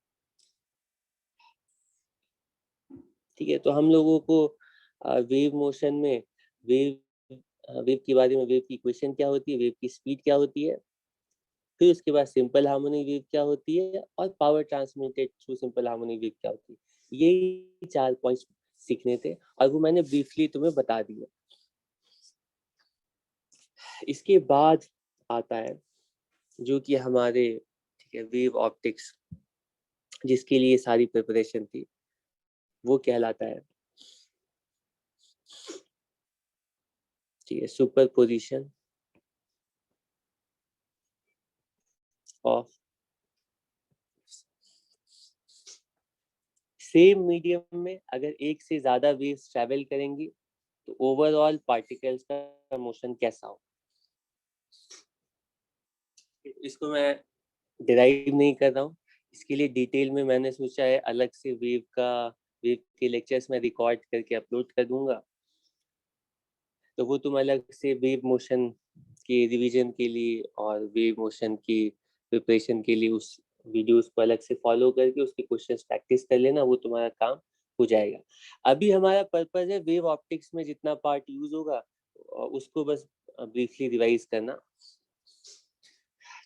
ठीक है, तो हम लोगों को वेव मोशन में वेव वेव के बारे में, वेव की इक्वेशन क्या होती है, वेव की स्पीड क्या होती है, फिर उसके बाद सिंपल हार्मोनिक वेव क्या होती है, और power transmitted through simple harmonic wave क्या होती है। यही 4 पॉइंट्स सीखने थे और वो मैंने ब्रीफली तुम्हें बता दिए। इसके बाद आता है जो कि हमारे, ठीक है, वेव ऑप्टिक्स, जिसके लिए सारी प्रिपरेशन थी, वो कहलाता है, ठीक है, सुपरपोजिशन ऑफ सेम मीडियम में अगर एक से ज्यादा वेव्स ट्रैवल करेंगी तो ओवरऑल पार्टिकल्स का मोशन कैसा हो। इसको मैं डिराइव नहीं कर रहा हूँ, इसके लिए डिटेल में मैंने सोचा है अलग से वेव के लेक्चर्स में रिकॉर्ड करके अपलोड कर दूंगा, तो वो तुम अलग से वेव मोशन के रिवीजन के लिए और वेव मोशन की प्रिपरेशन के लिए उस वीडियोस को अलग से फॉलो करके उसके क्वेश्चंस प्रैक्टिस कर लेना, वो तुम्हारा काम हो जाएगा। अभी हमारा पर्पस है वेव ऑप्टिक्स में जितना पार्ट यूज होगा उसको बस ब्रीफली रिवाइज करना।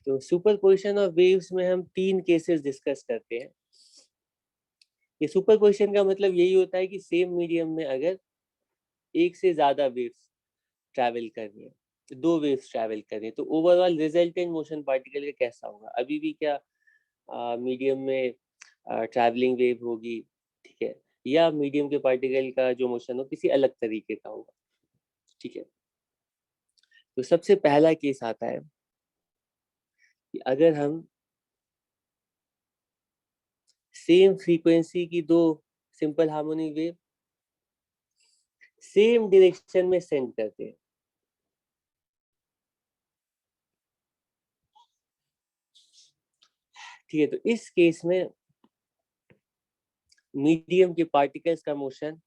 तो सुपरपोजिशन ऑफ वेव्स में हम 3 केसेस डिस्कस करते हैं। ये सुपरपोजिशन का मतलब यही होता है कि सेम मीडियम में अगर एक से ज्यादा वेव्स ट्रैवल कर रही है, तो 2 वेव्स ट्रैवल कर रही है, तो ओवरऑल रिजल्टेंट मोशन पार्टिकल का कैसा होगा। अभी भी क्या मीडियम में ट्रैवलिंग वेव होगी, ठीक है, या मीडियम के पार्टिकल का जो मोशन हो किसी अलग तरीके का होगा, ठीक है। तो सबसे पहला केस आता है कि अगर हम सेम फ्रीक्वेंसी की 2 simple harmonic wave same direction में सेंड करते हैं, ठीक है, तो इस केस में मीडियम के पार्टिकल्स का मोशन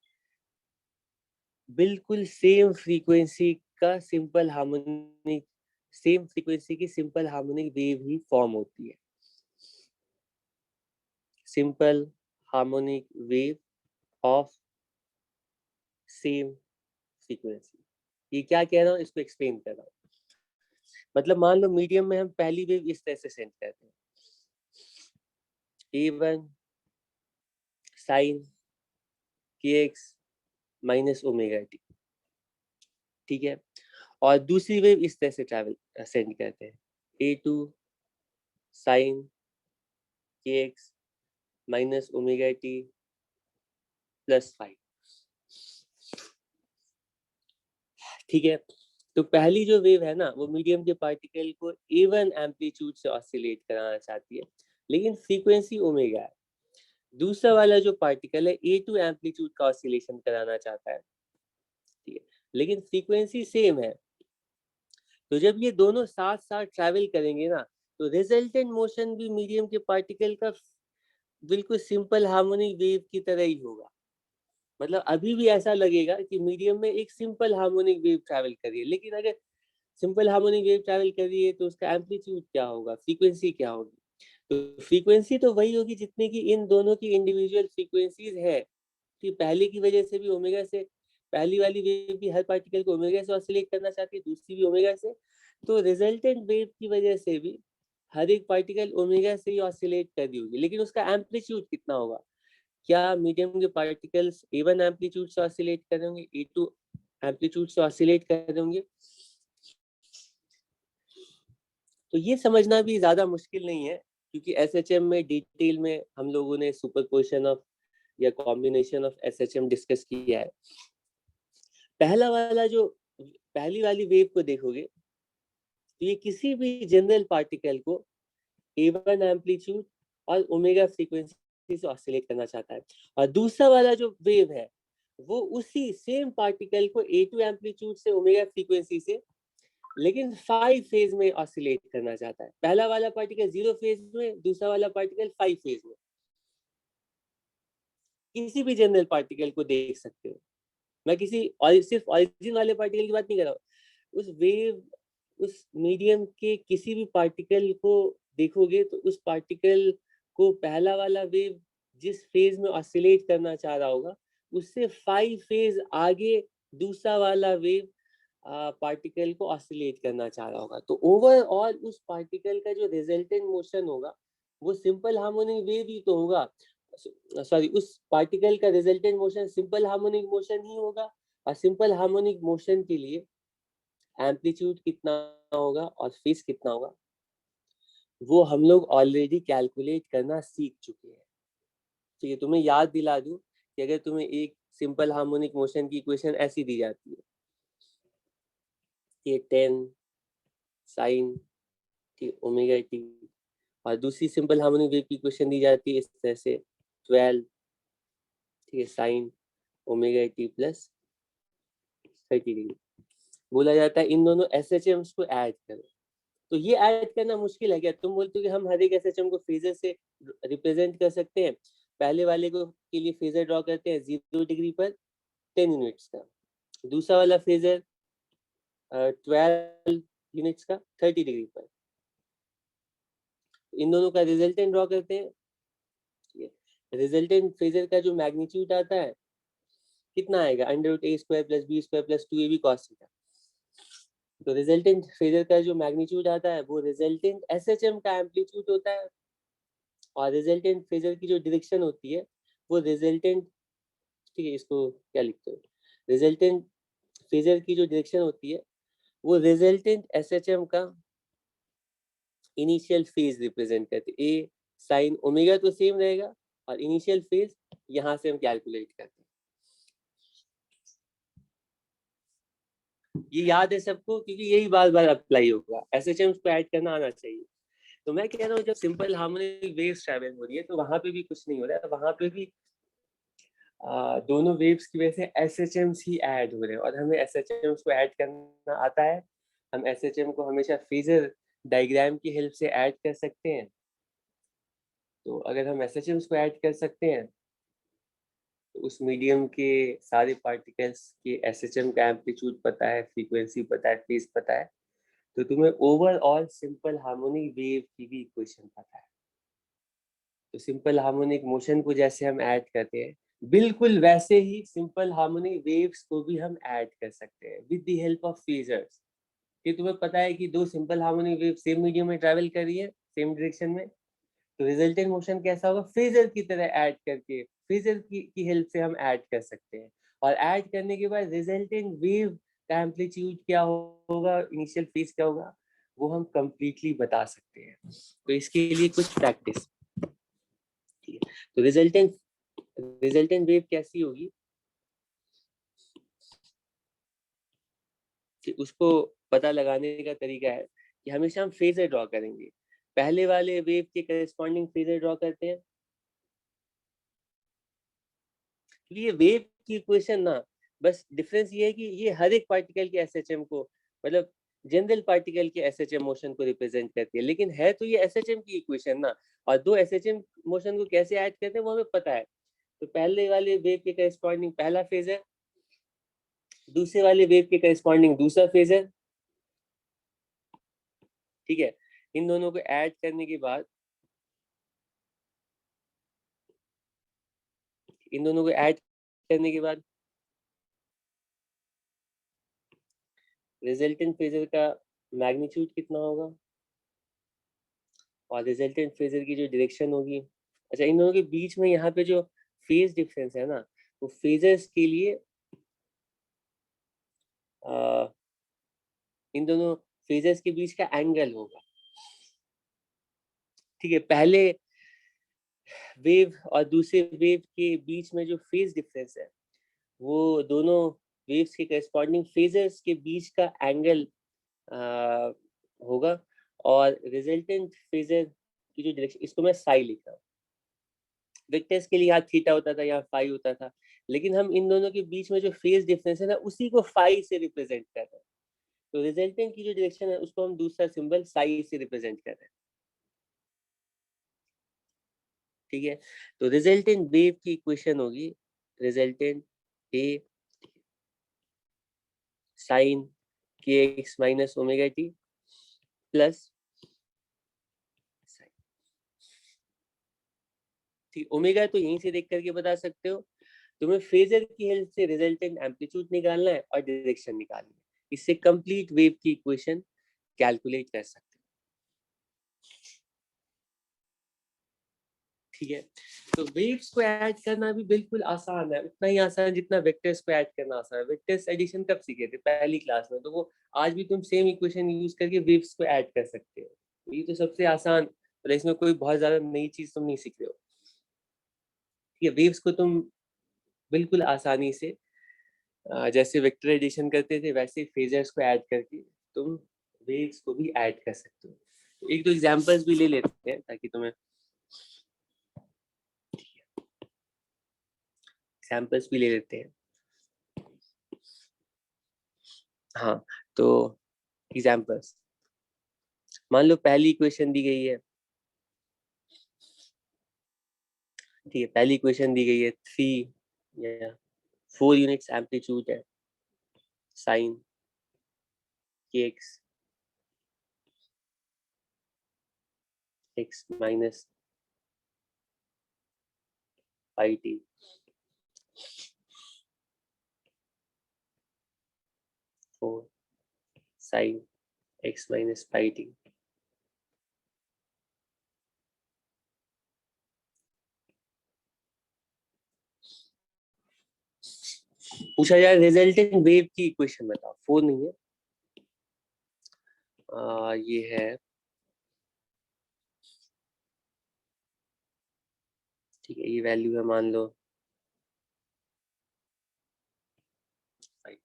बिल्कुल सेम फ्रीक्वेंसी का सिंपल हार्मोनिक, सेम फ्रीक्वेंसी की सिंपल हार्मोनिक वेव ही फॉर्म होती है। Simple harmonic wave of same frequency, ये क्या कह रहा हूँ इसको एक्सप्लेन कर रहा हूँ। मतलब मान लो मीडियम में हम पहली वेव इस तरह से सेंड करते हैं, A1 sine kx minus omega t, ठीक है, और दूसरी वेव इस तरह से ट्रैवल सेंड करते हैं, A2 sine kx minus omega t plus 5, ठीक है। तो पहली जो वेव है ना वो मीडियम के पार्टिकल को A1 एम्पलीट्यूड से ऑसिलेट कराना चाहती है, लेकिन फ्रीक्वेंसी ओमेगा है। दूसरा वाला जो पार्टिकल है A2 एम्पलीट्यूड का ऑसिलेशन कराना चाहता है, ठीक है, लेकिन फ्रीक्वेंसी सेम है। तो जब ये दोनों साथ साथ ट्रैवल करेंगे ना तो रिजल्टेंट मोशन भी मीडियम के पार्टिकल का बिल्कुल सिंपल हार्मोनिक वेव की तरह ही होगा। मतलब अभी भी ऐसा लगेगा कि मीडियम में एक सिंपल हार्मोनिक वेव ट्रैवल कर रही है, लेकिन अगर सिंपल हार्मोनिक वेव ट्रैवल कर रही है तो उसका एम्पलीट्यूड क्या होगा, फ्रीक्वेंसी क्या होगी। तो फ्रीक्वेंसी तो वही होगी जितने की इन दोनों की इंडिविजुअल फ्रीक्वेंसीज है, कि पहले की वजह से भी ओमेगा से, पहली वाली वेव भी हर पार्टिकल को ओमेगा से ऑसिलेट करना चाहती है, दूसरी भी ओमेगा से, तो रिजल्टेंट वेव की वजह से भी हर एक पार्टिकल ओमेगा से ही ऑसिलेट कर रही होगी, लेकिन उसका एम्पलीट्यूड कितना होगा। क्या मीडियम के पार्टिकल्स A1 एम्पलीट्यूड से ऑसिलेट कर रहे होंगे, A2 एम्पलीट्यूड से ऑसिलेट कर रहे होंगे। तो ये समझना भी ज्यादा मुश्किल नहीं है, क्योंकि एसएचएम में डिटेल में हम लोगों ने सुपरपोजिशन ऑफ या कॉम्बिनेशन ऑफ एसएचएम डिस्कस किया है। पहला वाला जो पहली वाली वेव को देखोगे तो ये किसी भी जनरल पार्टिकल को A1 एम्पलीट्यूड और ओमेगा फ्रीक्वेंसी से ऑसिलेट करना चाहता है, और दूसरा वाला जो वेव है वो उसी सेम पार्टिकल को A2 एम्पलीट्यूड से ओमेगा फ्रीक्वेंसी से लेकिन 5 फेज में ऑसिलेट करना चाहता है। पहला वाला पार्टिकल 0 फेज में, दूसरा वाला पार्टिकल 5 फेज में। किसी भी जनरल पार्टिकल को देख सकते हो, मैं सिर्फ ऑरिजिन वाले पार्टिकल की बात नहीं कर रहा हूँ। उस वेव, उस मीडियम के किसी भी पार्टिकल को देखोगे तो उस पार्टिकल को पहला वाला वेव जिस फेज में ऑसिलेट करना चाह रहा होगा उससे 5 फेज आगे दूसरा वाला वेव पार्टिकल को ऑसिलेट करना चाह रहा होगा, तो ओवरऑल उस पार्टिकल का जो रिजल्टेंट मोशन होगा वो सिंपल हार्मोनिक वेव ही तो होगा। सॉरी, उस पार्टिकल का resultant motion simple harmonic motion ही होगा, और सिंपल हार्मोनिक मोशन के लिए एम्पलीट्यूड कितना होगा और फेज कितना होगा वो हम लोग ऑलरेडी कैलकुलेट करना सीख चुके हैं। ठीक है, तुम्हें याद दिला दूं कि अगर तुम्हें एक सिंपल हार्मोनिक मोशन की इक्वेशन ऐसी दी जाती है कि 10 साइन ओमेगा टी, और दूसरी सिंपल हार्मोनिक वेव की इक्वेशन दी जाती है इस तरह से 12, ठीक है, sine omega t plus 30 degree. बोला जाता है इन दोनों एसएचएम्स को ऐड करो। तो ये ऐड करना मुश्किल है क्या? तुम बोलते हो कि हम हर एक एसएचएम को फेजर से रिप्रेजेंट कर सकते हैं। पहले वाले को के लिए फेजर ड्रॉ करते हैं 0 डिग्री पर 10 यूनिट्स का, दूसरा वाला फेजर 12 यूनिट्स का 30 डिग्री पर। इन दोनों का रिजल्टेंट ड्रॉ करते हैं। रिजल्टेंट फेजर का जो मैग्नीट्यूड आता है कितना आएगा, √a² + b² + 2ab cos theta. तो रिजल्टेंट फेजर का जो मैग्नीट्यूड आता है वो रिजल्टेंट एसएचएम का एम्पलीट्यूड होता है, और रिजल्टेंट फेजर की जो डायरेक्शन होती है वो रिजल्टेंट, ठीक है, इसको क्या लिखते हो, रिजल्टेंट फेजर की जो डायरेक्शन होती है वो रिजल्टेंट एसएचएम का इनिशियल फेज रिप्रेजेंट करते हैं। ए साइन ओमेगा तो सेम रहेगा, और इनिशियल फेज यहां से हम कैलकुलेट करते हैं। ये याद है सबको, क्योंकि यही बार बार अप्लाई होगा, एसएचएम को ऐड करना आना चाहिए। तो मैं कह रहा हूँ जब सिंपल हार्मोनिक वेव्स ट्रैवल हो रही है तो वहां पे भी कुछ नहीं हो रहा है, वहां पे भी दोनों वेव्स की वजह से एसएचएम्स ही ऐड हो रहे हैं, और हमें एसएचएम्स को ऐड करना आता है। हम एसएचएम को हमेशा फेजर डायग्राम की हेल्प से ऐड कर सकते हैं। तो अगर हम एसएचएम्स को ऐड कर सकते हैं तो उस मीडियम के सारे पार्टिकल्स के एसएचएम का एम्पलीट्यूड पता है, फ्रीक्वेंसी पता है, फेज पता है, तो तुम्हें ओवरऑल सिंपल हार्मोनिक वेव की भी इक्वेशन पता है। तो सिंपल हार्मोनिक मोशन को जैसे हम ऐड करते हैं, बिल्कुल वैसे ही सिंपल हार्मोनिक वेव्स को भी हम ऐड कर सकते हैं with the help of phasors. कि तुम्हें पता है कि दो simple harmonic wave same medium में ट्रैवल कर रही है, सेम डायरेक्शन में, तो रिजल्टेंट मोशन कैसा होगा, फेजर की तरह ऐड करके, फेजर की हेल्प से हम ऐड कर सकते हैं। और ऐड करने के बाद रिजल्टेंट वेव का एम्पलीट्यूड क्या होगा, इनिशियल फेज क्या होगा, वो हम कंप्लीटली बता सकते हैं। तो इसके लिए कुछ प्रैक्टिस। तो रिजल्टेंट वेव कैसी होगी कि उसको पता लगाने का तरीका है कि हमेशा हम फेजर ड्रॉ करेंगे। पहले वाले वेव के करस्पॉन्डिंग फेजर ड्रॉ करते हैं। ये वेव की इक्वेशन ना, बस डिफरेंस ये है कि ये हर एक पार्टिकल के एसएचएम को, मतलब जनरल पार्टिकल के एसएचएम मोशन को रिप्रेजेंट करती है, लेकिन है तो ये एसएचएम की इक्वेशन ना। और दो एसएचएम मोशन को कैसे ऐड करते हैं वो हमें पता है। तो पहले वाले वेव के करस्पॉन्डिंग पहला फेजर, दूसरे वाले वेव के करस्पॉन्डिंग दूसरा फेजर, ठीक है। इन दोनों को ऐड करने के बाद, इन दोनों को ऐड करने के बाद रिजल्टेंट फेजर का मैग्नीट्यूड कितना होगा, और रिजल्टेंट फेजर की जो डायरेक्शन होगी। अच्छा, इन दोनों के बीच में यहाँ पे जो फेज डिफरेंस है ना, वो फेजर्स के लिए इन दोनों फेजर्स के बीच का एंगल होगा। ठीक है, पहले वेव और दूसरे वेव के बीच में जो फेज डिफरेंस है वो दोनों वेव्स के करस्पॉन्डिंग फेजर्स के बीच का एंगल होगा। और रिजल्टेंट फेजर की जो डायरेक्शन, इसको मैं साई लिख रहा हूँ। वेक्टर्स के लिए यहाँ थीटा होता था, यहाँ फाई होता था, लेकिन हम इन दोनों के बीच में जो फेज डिफरेंस है ना उसी को फाई से रिप्रेजेंट कर रहे हैं। तो रिजल्टेंट की जो डायरेक्शन है उसको हम दूसरा सिंबल साई से रिप्रेजेंट कर रहे हैं। ठीक है, तो रिजल्टेंट वेव की इक्वेशन होगी रिजल्टेंट ए साइन के x minus omega t plus, ठीक, ओमेगा तो यहीं से देख करके बता सकते हो। तुम्हें फेजर की हेल्प से रिजल्टेंट एम्पलीट्यूड निकालना है और डायरेक्शन निकालनी है। इससे कंप्लीट वेव की इक्वेशन कैलकुलेट कर सकते हैं। ठीक है, तो वेव्स को ऐड करना भी बिल्कुल आसान है, उतना ही आसान है जितना वेक्टर्स को ऐड करना आसान है। वेक्टर्स एडिशन कब सीखे थे? पहली क्लास में। तो वो आज भी तुम सेम इक्वेशन यूज करके वेव्स को ऐड कर सकते हो। ये तो सबसे आसान, तो इसमें कोई बहुत ज्यादा नई चीज तुम नहीं सीख रहे हो। ठीक है, वेव्स को तुम बिल्कुल आसानी से जैसे वेक्टर एडिशन करते थे वैसे फेजर्स को ऐड करके तुम वेव्स को भी ऐड कर सकते हो। तो एक दो एग्जांपल्स भी ले लेते हैं ताकि तुम्हें एग्जांपल्स भी ले लेते हैं। हाँ, तो एग्जांपल्स, मान लो पहली इक्वेशन दी गई है। ठीक है, पहली इक्वेशन दी गई है 3 या 4 यूनिट्स एम्पलीट्यूड है sign kx x minus pi t, 4 sin x minus pi t। पूछा जाए रिजल्टेंट वेव की इक्वेशन बताओ। 4 नहीं है, ये है, ठीक है, ये वैल्यू है मान लो 5।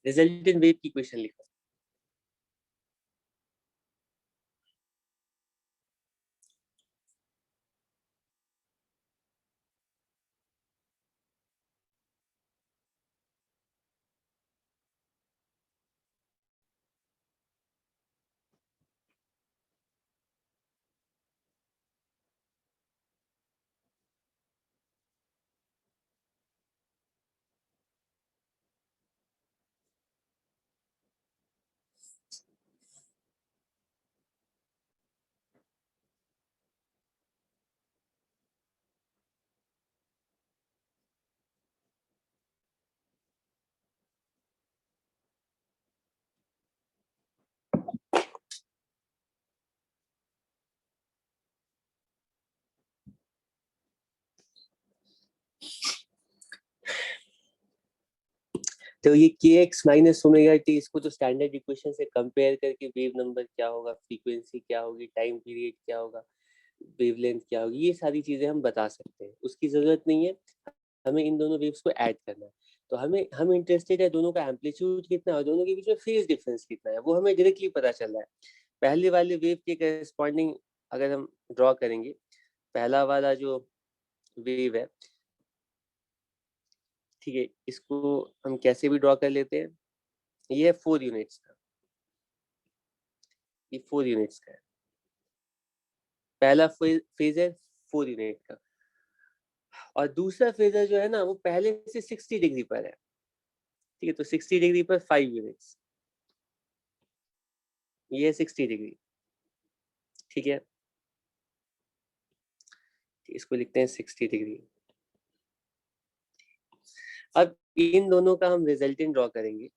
रिजल्टेंट वेव की इक्वेशन लिखो। तो ये kx माइनस ओमेगा टी, इसको तो स्टैंडर्ड इक्वेशन से कंपेयर करके वेव नंबर क्या होगा, फ्रीक्वेंसी क्या होगी, टाइम पीरियड क्या होगा, वेवलेंथ क्या होगी, ये सारी चीजें हम बता सकते हैं। उसकी जरूरत नहीं है, हमें इन दोनों वेव्स को ऐड करना है। तो हम इंटरेस्टेड है दोनों का एम्पलीट्यूड कितना है और दोनों के बीच में फेज डिफरेंस कितना है, वो हमें डायरेक्टली पता चल रहा है। पहले वाले वेव के करस्पॉन्डिंग अगर हम ड्रॉ करेंगे, पहला वाला जो वेव है, ठीक है, इसको हम कैसे भी ड्रॉ कर लेते हैं। ये है 4 यूनिट्स का, ये 4 यूनिट्स का है, पहला फेजर 4 यूनिट का। और दूसरा फेजर जो है ना वो पहले से 60 डिग्री पर है। ठीक है, तो 60 डिग्री पर 5 यूनिट्स, ये 60 डिग्री। ठीक है, इसको लिखते हैं 60 डिग्री। अब इन दोनों का हम रिजल्टेंट ड्रॉ करेंगे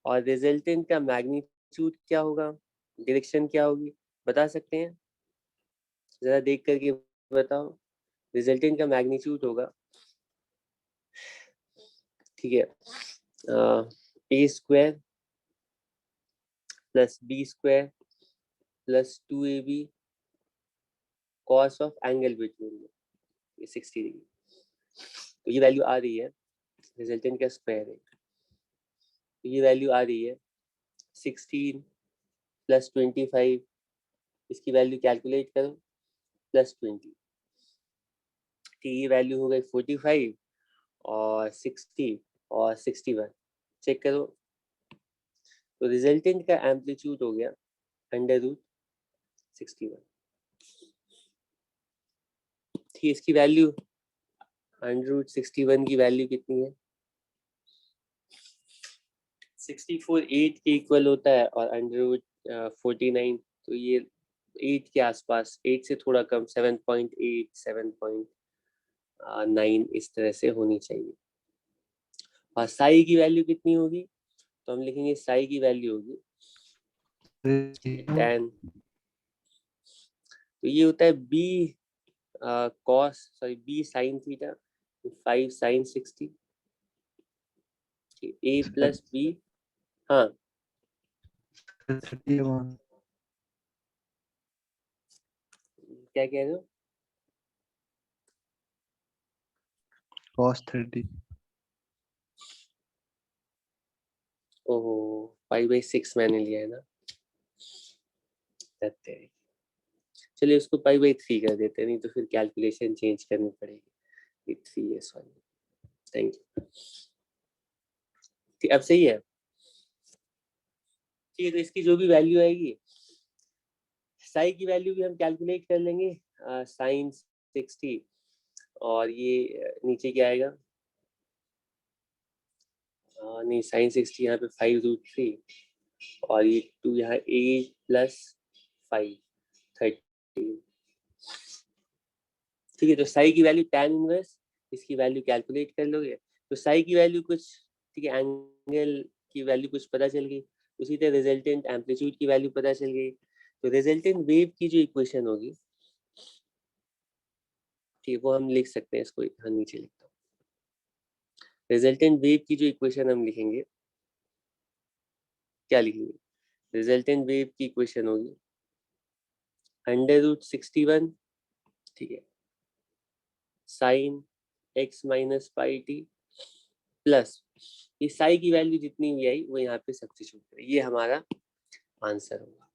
और रिजल्टेंट का मैग्नीट्यूड क्या होगा, डायरेक्शन क्या होगी, बता सकते हैं? जरा देख करके बताओ। रिजल्टेंट का मैग्नीट्यूड होगा, ठीक है, A square plus B square plus 2ab cos of angle between, ये 60 डिग्री। तो ये वैल्यू आ रही है, रिजल्टेंट का स्क्वायर है, तो ये वैल्यू आ रही है 16 प्लस 25, इसकी वैल्यू कैलकुलेट करो, प्लस 20, ठीक, ये वैल्यू हो गई 45 और 60 और 61। चेक करो, तो रिजल्टेंट का एम्पलीट्यूड हो गया अंडर रूट 61। ठीक, इसकी वैल्यू अंडर रूट 61 की वैल्यू कितनी है? 64 8 के इक्वल होता है और अंडर रूट 49, तो ये 8 के आसपास, 8 से थोड़ा कम, 7.8 7. 9 इस तरह से होनी चाहिए। और साई की वैल्यू कितनी होगी, तो हम लिखेंगे साई की वैल्यू होगी 10, तो ये होता है B cos sorry B sine theta 5 sine 60 A plus B. हाँ 31 क्या कह रहे हो, cos 30 ओहो 5/6 मैंने लिया है ना, करते हैं। चलिए उसको पाई/3 कर देते हैं, नहीं तो फिर कैलकुलेशन चेंज करनी पड़ेगी। ये 3 है, सॉरी, थैंक यू। अब सही है, ठीक है। तो इसकी जो भी वैल्यू आएगी, साई की वैल्यू भी हम कैलकुलेट कर लेंगे, साइन 60, और ये नीचे क्या आएगा, नहीं साइन 60 यहाँ पे 5√3, और ये 2 यहाँ 8 प्लस 5 13, ठीक है। तो साई की वैल्यू tan इनवर्स, इसकी वैल्यू कैलकुलेट कर लोगे तो साई की वैल्यू कुछ, ठीक है, एंगल की वैल्यू कुछ पता चल गई, उसी तरह रिजल्टेंट एम्पलीट्यूड की वैल्यू पता चल गई। तो रिजल्टेंट वेव की जो इक्वेशन होगी, ठीक है, वो हम लिख सकते हैं, इसको यहाँ नीचे लिखता हूँ। रिजल्टेंट वेव की जो इक्वेशन हम लिखेंगे, क्या लिखेंगे, रिजल्टेंट वेव की इक्वेशन होगी √61, ठीक है, sine x minus pi t plus ये साई की वैल्यू जितनी भी आई वो यहाँ पे सब्स्टिट्यूट करें, ये हमारा आंसर होगा।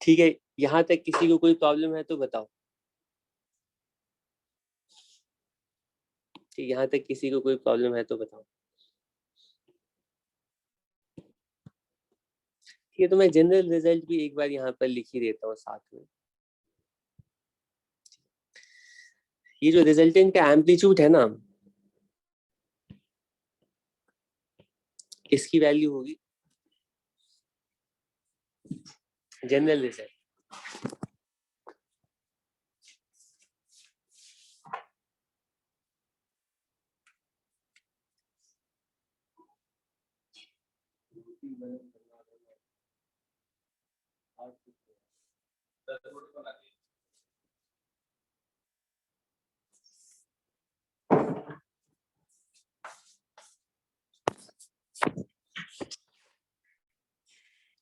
ठीक है, यहाँ तक किसी को कोई प्रॉब्लम है तो बताओ, ठीक, यहाँ तक किसी को कोई प्रॉब्लम है तो बताओ। ठीक है, तो मैं जनरल रिजल्ट भी एक बार यहाँ पर लिख ही देता हूँ साथ में। ये जो रिजल्टेंट का एम्पलीट्यूड है ना, इसकी वैल्यू होगी जनरल रिजल्ट,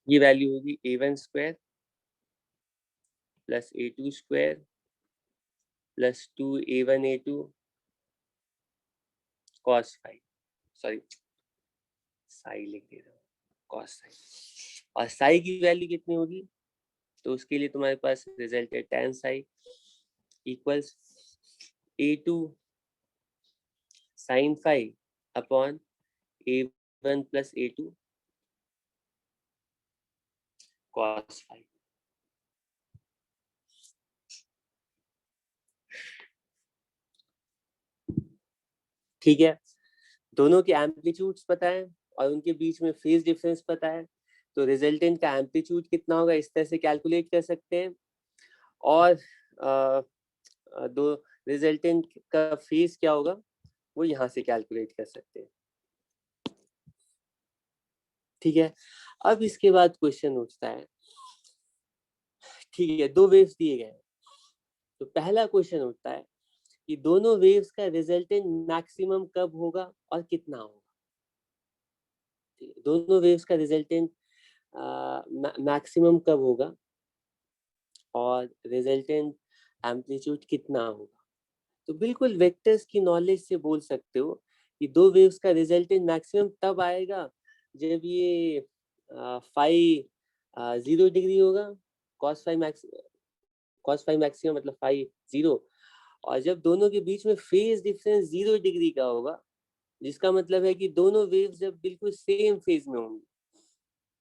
ये वैल्यू होगी a1 square plus a2 square plus 2a1 a2 cos 5, sorry Sai लिख दे रहा हूँ, cos साई। और साई की वैल्यू कितनी होगी, तो उसके लिए तुम्हारे पास रिजल्ट है tan Sai equals a2 sin 5 upon a1 plus a2 cos 5। ठीक है, दोनों के एम्पलीट्यूड्स पता है और उनके बीच में फेज डिफरेंस पता है, तो रिजल्टेंट का एम्पलीट्यूड कितना होगा इस तरह से कैलकुलेट कर सकते हैं, और दो रिजल्टेंट का फेज क्या होगा वो यहाँ से कैलकुलेट कर सकते हैं। ठीक है, अब इसके बाद क्वेश्चन उठता है, ठीक है, दो वेव्स दिए गए हैं, तो पहला क्वेश्चन उठता है कि दोनों वेव्स का रिजल्टेंट मैक्सिमम कब होगा और कितना होगा। दोनों वेव्स का रिजल्टेंट मैक्सिमम कब होगा और रिजल्टेंट एम्पलीट्यूड कितना होगा। तो बिल्कुल वेक्टर्स की नॉलेज से बोल सकते हो कि दो वेव्स का रिजल्टेंट मैक्सिमम तब आएगा जब ये फाई 0 डिग्री होगा, cos फाई मैक्सिमम मतलब फाई 0, और जब दोनों के बीच में फेज डिफरेंस 0 डिग्री का होगा, जिसका मतलब है कि दोनों वेव्स जब बिल्कुल सेम फेज में होंगी,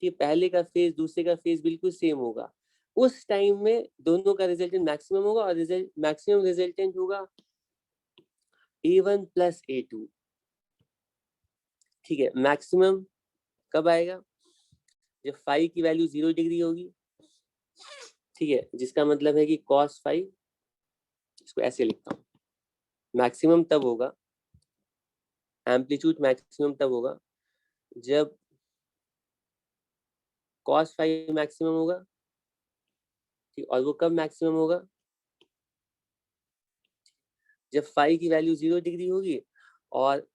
कि पहले का फेज दूसरे का फेज बिल्कुल सेम होगा, उस टाइम में दोनों का रिजल्टेंट मैक्सिमम होगा, और मैक्सिमम रिजल्टेंट होगा a1 प्लस a2। ठीक है, मैक्सिमम कब आएगा, जब फाई की वैल्यू 0 डिग्री होगी, ठीक है, जिसका मतलब है कि cos फाइव, इसको ऐसे लिखता हूँ, मैक्सिमम तब होगा, एम्पलीट्यूड मैक्सिमम तब होगा जब cos फाइव मैक्सिमम होगा, ठीक, और वो कब मैक्सिमम होगा, जब फाइव की वैल्यू 0 डिग्री होगी और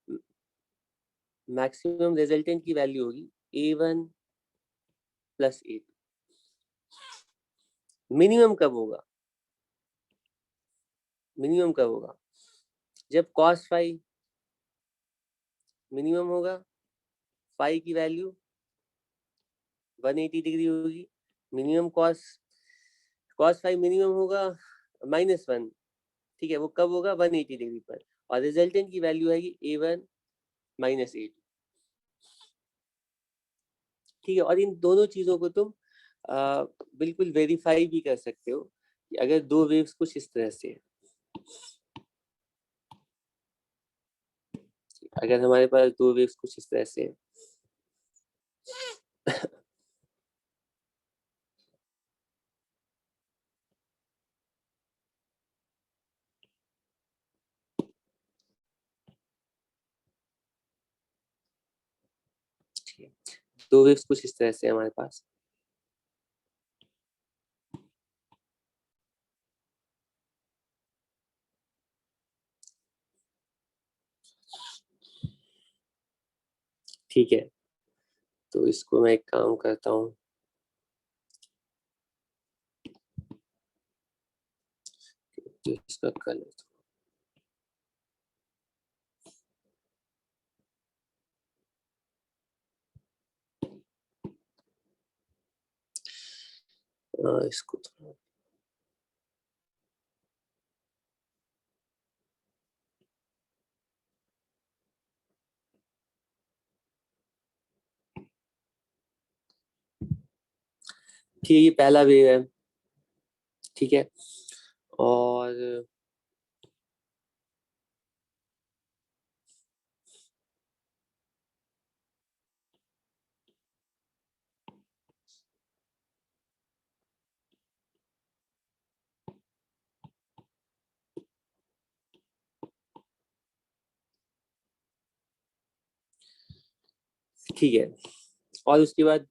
मैक्सिमम रिजल्टेंट की वैल्यू होगी A1 प्लस A2। मिनिमम कब होगा, मिनिमम कब होगा, जब cos फाइव मिनिमम होगा, फाइव की वैल्यू 180 डिग्री होगी, मिनिमम cos फाइव मिनिमम होगा -1, ठीक है, वो कब होगा 180 डिग्री पर, और रिजल्टेंट की वैल्यू है A1 माइनस A2। ठीक है, और इन दोनों चीजों को तुम बिल्कुल वेरीफाई भी कर सकते हो कि अगर दो वेव्स कुछ इस तरह से है, अगर हमारे पास दो वेव्स कुछ इस तरह से है, दो वेव्स कुछ इस तरह से हमारे पास, ठीक है, तो इसको मैं एक काम करता हूँ, तो इसका कलर इसको थोड़ा, ठीक है, ये पहला वेव है, ठीक है, और ठीक है, और उसके बाद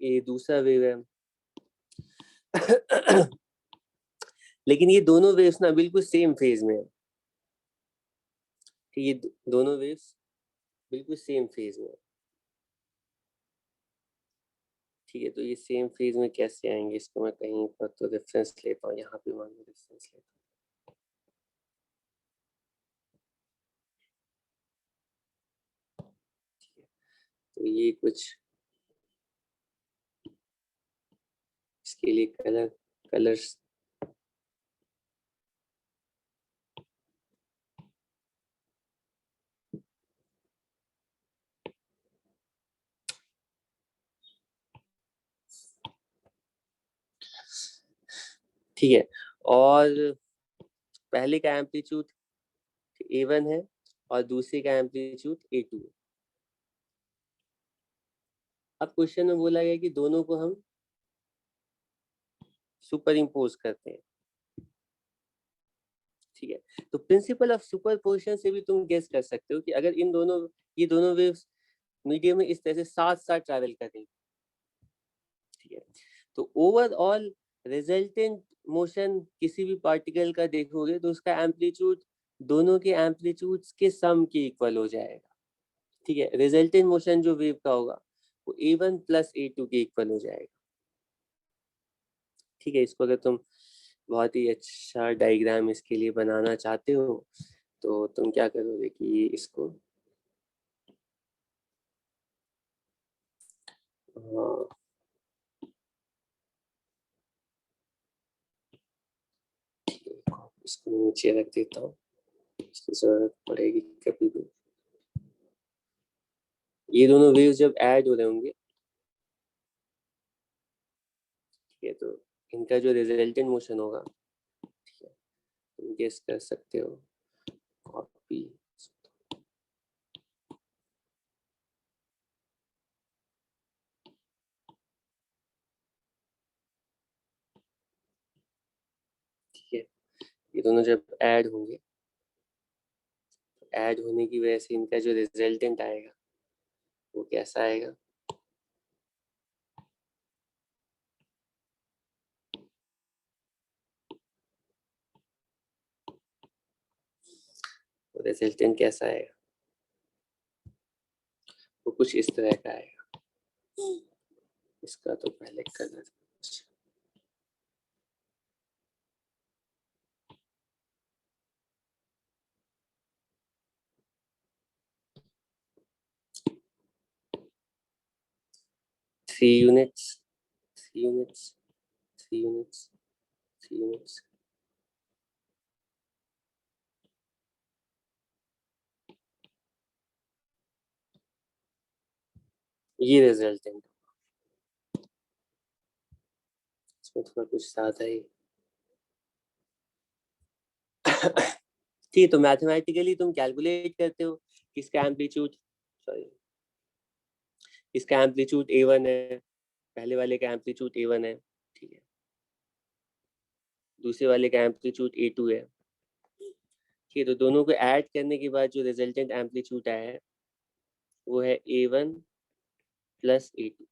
ये दूसरा वेव है। लेकिन ये दोनों वेव्स ना बिल्कुल सेम फेज में है, ठीक, ये दोनों वेव्स बिल्कुल सेम फेज में है, ठीक है, तो ये सेम फेज में कैसे आएंगे, इसको मैं कहीं पर तो रेफरेंस लेता हूँ, यहाँ पे मान लो रेफरेंस लेता हूँ, ठीक है, तो ये कुछ इसके लिए कलर्स, ठीक है, और पहले का एम्पलीट्यूड A1 है और दूसरे का एम्पलीट्यूड A2 है। अब क्वेश्चन में बोला गया कि दोनों को हम सुपर इम्पोज करते हैं, ठीक है, तो प्रिंसिपल ऑफ सुपरपोजिशन से भी तुम गेस कर सकते हो कि अगर ये दोनों वेव्स मीडियम में इस तरह से साथ साथ ट्रैवल करेंगे, ठीक है, तो ओवरऑल रिजल्टेंट मोशन किसी भी पार्टिकल का देखोगे तो उसका एम्पलीट्यूड दोनों के एम्पलीट्यूड्स के सम के इक्वल हो जाएगा, ठीक है, रिजल्टेंट मोशन जो वेव का होगा वो A1 प्लस A2 के इक्वल हो जाएगा, ठीक है, इसको अगर तुम बहुत ही अच्छा डायग्राम इसके लिए बनाना चाहते हो तो तुम क्या करोगे कि इसको, हाँ, इसको नीचे रख देता हूँ, इसकी जरूरत पड़ेगी कभी भी। ये दोनों वेव्स जब ऐड हो रहे होंगे, ठीक है, तो इनका जो रिजल्टेंट मोशन होगा, ठीक है, तुम गेस कर सकते हो, कॉपी, ये दोनों जब ऐड होंगे, ऐड होने की वजह से इनका जो रिजल्टेंट आएगा वो कैसा आएगा? वो रिजल्टेंट कैसा आएगा? वो कुछ इस तरह का आएगा। इसका तो पहले करना था। 3 units, 3 units, 3 units, 3 units. ये रिजल्टेंट, इसमें थोड़ा कुछ ज्यादा ही ठीक है। तो मैथमेटिकली तुम कैलकुलेट करते हो कि इसका एम्पलीट्यूड, सॉरी, इसका एम्पलीट्यूड A1 है, पहले वाले का एम्पलीट्यूड A1 है, ठीक है, दूसरे वाले का एम्पलीट्यूड A2 है, ठीक है। तो दोनों को ऐड करने के बाद जो रिजल्टेंट एम्पलीट्यूड आया है वो है A1 प्लस A2,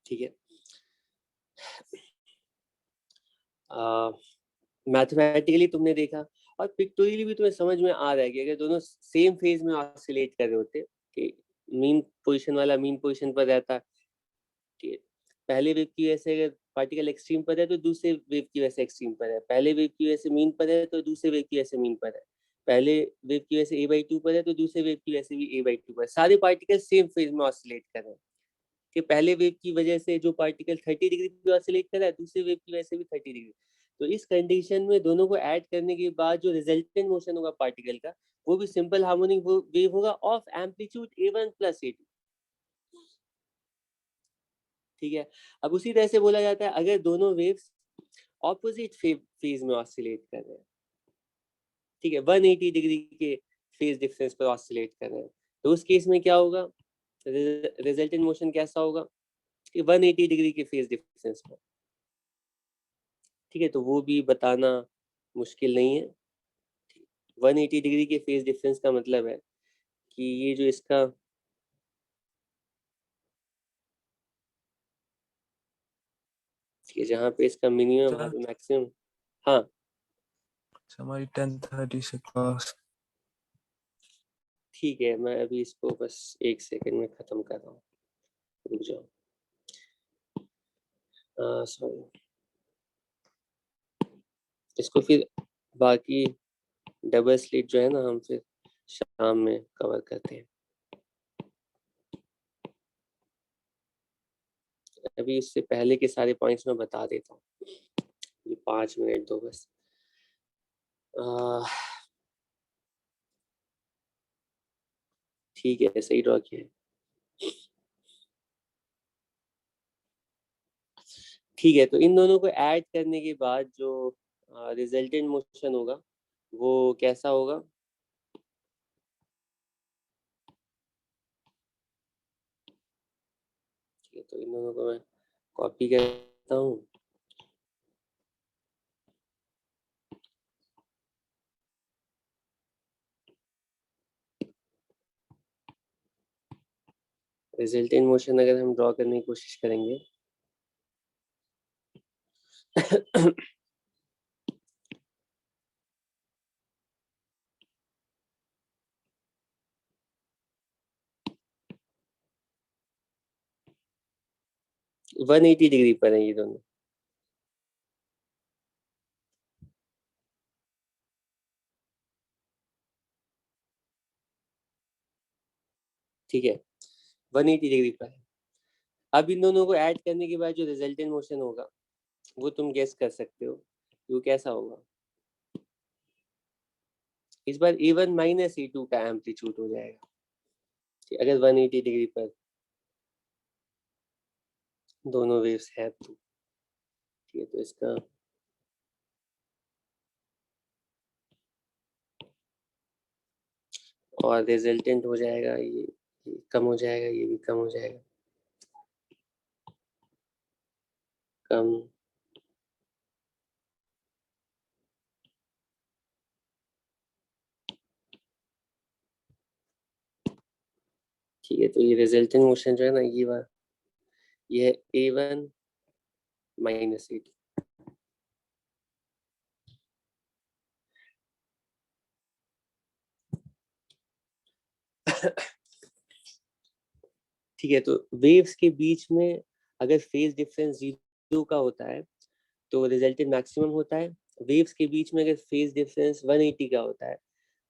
ठीक है। मैथमेटिकली तुमने देखा और पिक्टोरियली भी तुम्हें समझ में आ रहा है कि अगर दोनों सेम फेज में ऑसिलेट कर रहे होते कि मीन पोजीशन वाला मीन पोजीशन पर रहता, ठीक है, पहले वेव की वजह से अगर पार्टिकल एक्सट्रीम पर है तो दूसरे वेव की वजह से एक्सट्रीम पर है, पहले वेव की वजह से मीन पर है तो दूसरे वेव की वजह से मीन पर है, पहले वेव की वजह से A/2 पर है तो दूसरे वेव की वजह से भी A/2 पर है। सारे पार्टिकल सेम फेज में ऑसिलेट कर रहे हैं कि पहले वेव की वजह से जो पार्टिकल 30 डिग्री पे ऑसिलेट कर रहा है दूसरे वेव की वजह से भी 30 डिग्री। तो इस कंडीशन में दोनों को ऐड करने के बाद जो रिजल्टेंट मोशन होगा पार्टिकल का वो भी सिंपल हार्मोनिक वेव होगा of amplitude A1 plus A2, ठीक है। अब उसी तरह से बोला जाता है अगर दोनों वेव्स ऑपोजिट फेज में ऑसिलेट कर रहे हैं, ठीक है, 180 डिग्री के फेज डिफरेंस पर ऑसिलेट कर रहे हैं, तो उस केस में क्या होगा, रिजल्टेंट मोशन कैसा होगा कि 180 डिग्री के फेज डिफरेंस पर, ठीक है। तो वो भी बताना मुश्किल नहीं है। 180 डिग्री के फेज डिफरेंस का मतलब है कि ये जो इसका जहाँ पे इसका मिनिमम वहाँ पे मैक्सिमम, हाँ हमारी 10:30 से क्लास। ठीक है, मैं अभी इसको बस 1 सेकंड में खत्म कर रहा हूँ, रुक जाओ। सॉरी, इसको फिर बाकी डबल स्लिट जो है ना हम फिर शाम में कवर करते हैं। अभी इससे पहले के सारे पॉइंट्स मैं बता देता हूँ, ये 5 मिनट दो बस। ठीक है, सही ड्रॉ किया है, ठीक है। तो इन दोनों को ऐड करने के बाद जो रिजल्टेंट मोशन होगा वो कैसा होगा, ठीक है। तो इन दोनों को मैं कॉपी करता हूँ, रिजल्टेंट मोशन अगर हम ड्रॉ करने की कोशिश करेंगे 180 डिग्री पर है ये दोनों, ठीक है, 180 डिग्री पर है। अब इन दोनों को ऐड करने के बाद जो रिजल्टेंट मोशन होगा वो तुम गेस कर सकते हो वो कैसा होगा। इस बार A1 माइनस A2 का एम्पलीट्यूड हो जाएगा, अगर 180 डिग्री पर दोनों वेव्स है तो, ठीक है। तो इसका और रिजल्टेंट हो जाएगा ये कम हो जाएगा, ये भी कम हो जाएगा, कम ठीक है, तो ये रिजल्टेंट मोशन जो है ना ये है A1 माइनस A2। ठीक है, तो वेव्स के बीच में अगर फेज डिफरेंस 0 का होता है तो रिजल्टेंट मैक्सिमम होता है। वेव्स के बीच में अगर फेज डिफरेंस 180 का होता है,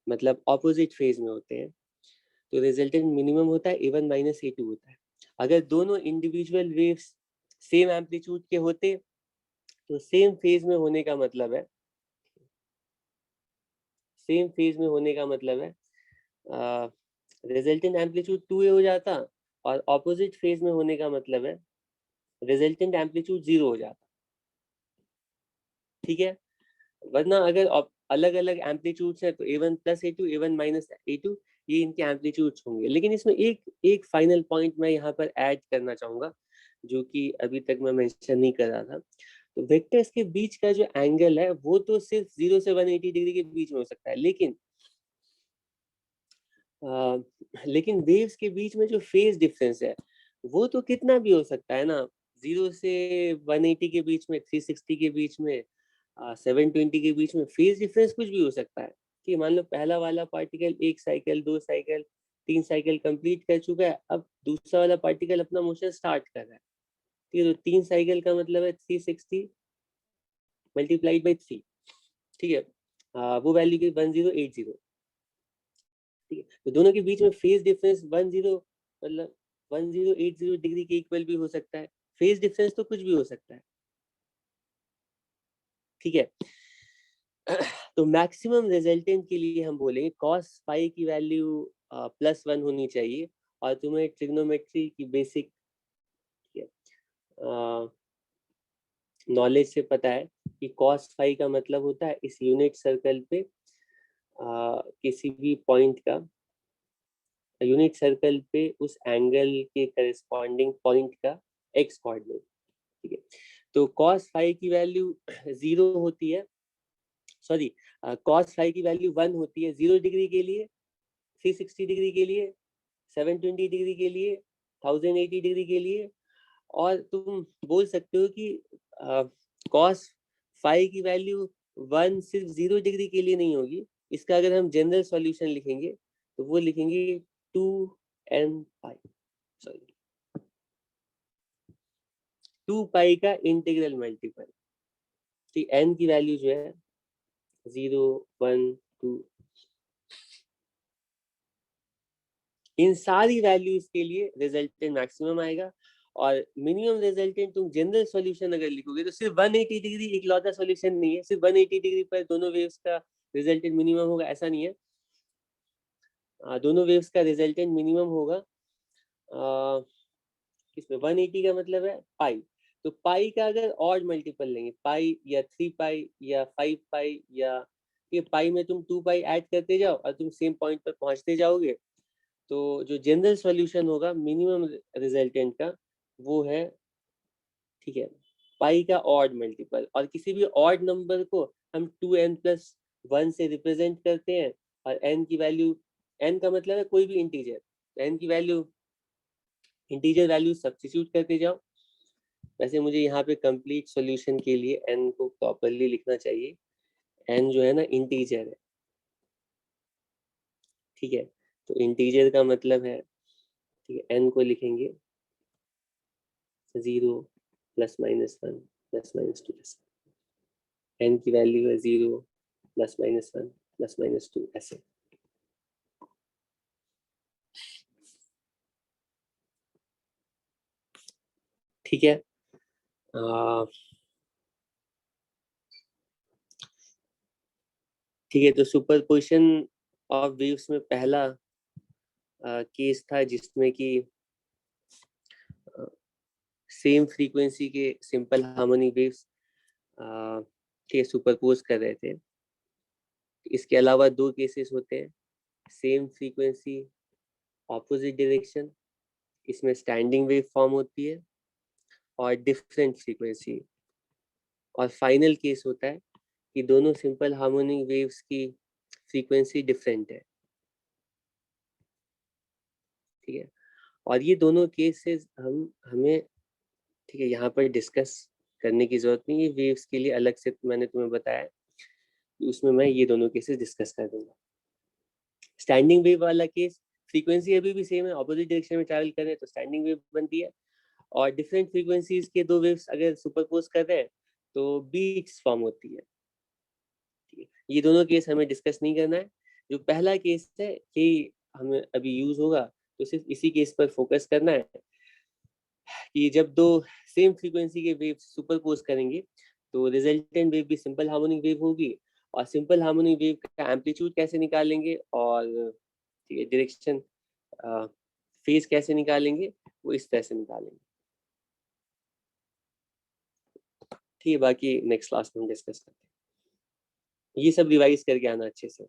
मतलब ऑपोजिट फेज में होते हैं, तो रिजल्टेंट मिनिमम होता है A1 माइनस A2 होता है। अगर दोनों इंडिविजुअल वेव्स सेम एम्पलीट्यूड के होते तो सेम फेज में होने का मतलब है रिजल्टेंट एम्पलीट्यूड 2A हो जाता, और ऑपोजिट फेज में होने का मतलब है रिजल्टेंट एम्पलीट्यूड 0 हो जाता। ठीक है, वरना अगर अलग अलग एम्पलीट्यूड्स है तो A1 plus A2, A1 minus A2, ये इनके एम्पलीट्यूड्स होंगे। लेकिन इसमें एक एक फाइनल पॉइंट मैं यहाँ पर ऐड करना चाहूंगा, जो कि अभी तक मैं मेंशन नहीं कर रहा था। तो वेक्टर्स के बीच का जो एंगल है वो तो सिर्फ 0 से 180 डिग्री के बीच में हो सकता है, लेकिन वेव्स के बीच में जो फेज डिफरेंस है वो तो कितना भी हो सकता है ना। 0 से 180 के बीच में, 360 के बीच में, 720 के बीच में फेज डिफरेंस कुछ भी हो सकता है। कि मान लो पहला वाला particle 1 cycle, 2 cycle, 3 cycle complete कर चुका है, अब दूसरा वाला पार्टिकल अपना मोशन स्टार्ट कर रहा है। ठीक है, तो 3 साइकिल का मतलब है 360 मल्टीप्लाइड बाई 3। ठीक है, वो वैल्यू की 1080। ठीक है, तो दोनों के बीच में फेज डिफरेंस 10 मतलब 1080 डिग्री के इक्वल भी हो सकता है। फेज डिफरेंस तो कुछ भी हो सकता है। ठीक है, तो मैक्सिमम रिजल्टेंट के लिए हम बोलेंगे cos फाई की वैल्यू +1 होनी चाहिए। और तुम्हें ट्रिग्नोमेट्री की बेसिक नॉलेज से पता है कि cos फाई का मतलब होता है इस यूनिट सर्कल पे किसी भी पॉइंट का, यूनिट सर्कल पे उस एंगल के करस्पॉन्डिंग पॉइंट का एक्स कोऑर्डिनेट। ठीक है, तो cos फाई की वैल्यू 0 होती है, सॉरी cos फाई की वैल्यू 1 होती है 0 डिग्री के लिए, 360 डिग्री के लिए, 720 डिग्री के लिए, 1080 डिग्री के लिए। और तुम बोल सकते हो कि cos फाई की वैल्यू 1 सिर्फ 0 डिग्री के लिए नहीं होगी। इसका अगर हम जनरल सॉल्यूशन लिखेंगे तो वो लिखेंगे 2n पाई, सॉरी 2 पाई का इंटीग्रल मल्टीपल। ठीक, n की वैल्यू जो है 0, 1, 2, इन सारी वैल्यूज के लिए रिजल्टेंट मैक्सिमम आएगा। और मिनिमम रिजल्टेंट तुम जनरल सॉल्यूशन अगर लिखोगे तो सिर्फ 180 डिग्री इकलौता सॉल्यूशन नहीं है, सिर्फ 180 डिग्री पर दोनों वेव्स का रिजल्टेंट मिनिमम होगा ऐसा नहीं है। दोनों वेव्स का रिजल्टेंट मिनिमम होगा किसमें, 180 का मतलब है पाई। तो पाई का अगर ऑड मल्टीपल लेंगे, पाई या 3 पाई या 5 पाई, या ये पाई में तुम 2 पाई ऐड करते जाओ और तुम सेम पॉइंट पर पहुंचते जाओगे, तो जो जनरल सॉल्यूशन होगा मिनिमम रिजल्टेंट का वो है, ठीक है, पाई का ऑड मल्टीपल। और किसी भी ऑड नंबर को हम 2n+1 से रिप्रेजेंट करते हैं, और n की वैल्यू, n का मतलब है कोई भी इंटीजर, n की वैल्यू इंटीजर वैल्यू सब्स्टिट्यूट करते जाओ। वैसे मुझे यहाँ पे कंप्लीट सॉल्यूशन के लिए n को प्रॉपरली लिखना चाहिए, n जो है ना इंटीजर है। ठीक है, तो इंटीजर का मतलब है, ठीक है, n को लिखेंगे 0 +-1 +-2, n की वैल्यू है 0 +-1 +-2 ऐसे। ठीक है, ठीक है, तो सुपरपोजिशन ऑफ वेव्स में पहला केस था जिसमें कि सेम फ्रीक्वेंसी के सिंपल हार्मोनिक वेव्स के सुपरपोज कर रहे थे। इसके अलावा दो केसेस होते हैं, सेम फ्रीक्वेंसी ऑपोजिट डायरेक्शन, इसमें स्टैंडिंग वेव फॉर्म होती है, और डिफरेंट फ्रीक्वेंसी। और फाइनल केस होता है कि दोनों सिंपल हार्मोनिक वेव्स की फ्रीक्वेंसी डिफरेंट है। ठीक है, और ये दोनों केसेस हमें ठीक है यहाँ पर डिस्कस करने की जरूरत नहीं है। वेव्स के लिए अलग से मैंने तुम्हें बताया कि उसमें मैं ये दोनों केसेस डिस्कस कर दूंगा। स्टैंडिंग वेव वाला केस, फ्रीक्वेंसी अभी भी सेम है, ऑपोजिट डायरेक्शन में ट्रैवल कर रहे हैं तो स्टैंडिंग वेव बनती है, और डिफरेंट फ्रीक्वेंसीज के दो वेव्स अगर सुपरपोज कर रहे हैं तो बीट्स फॉर्म होती है। ठीक है, ये दोनों केस हमें डिस्कस नहीं करना है। जो पहला केस है कि हमें अभी यूज होगा तो सिर्फ इसी केस पर फोकस करना है कि जब दो सेम फ्रीक्वेंसी के वेव सुपरपोज करेंगे तो रिजल्टेंट वेव भी सिंपल हार्मोनिक वेव होगी, और सिंपल हार्मोनिक वेव का एम्पलीट्यूड कैसे निकालेंगे और ठीक है डायरेक्शन फेज कैसे निकालेंगे वो इस तरह से निकालेंगे। ठीक है, बाकी नेक्स्ट क्लास में हम डिस्कस करते हैं। ये सब रिवाइज करके आना अच्छे से।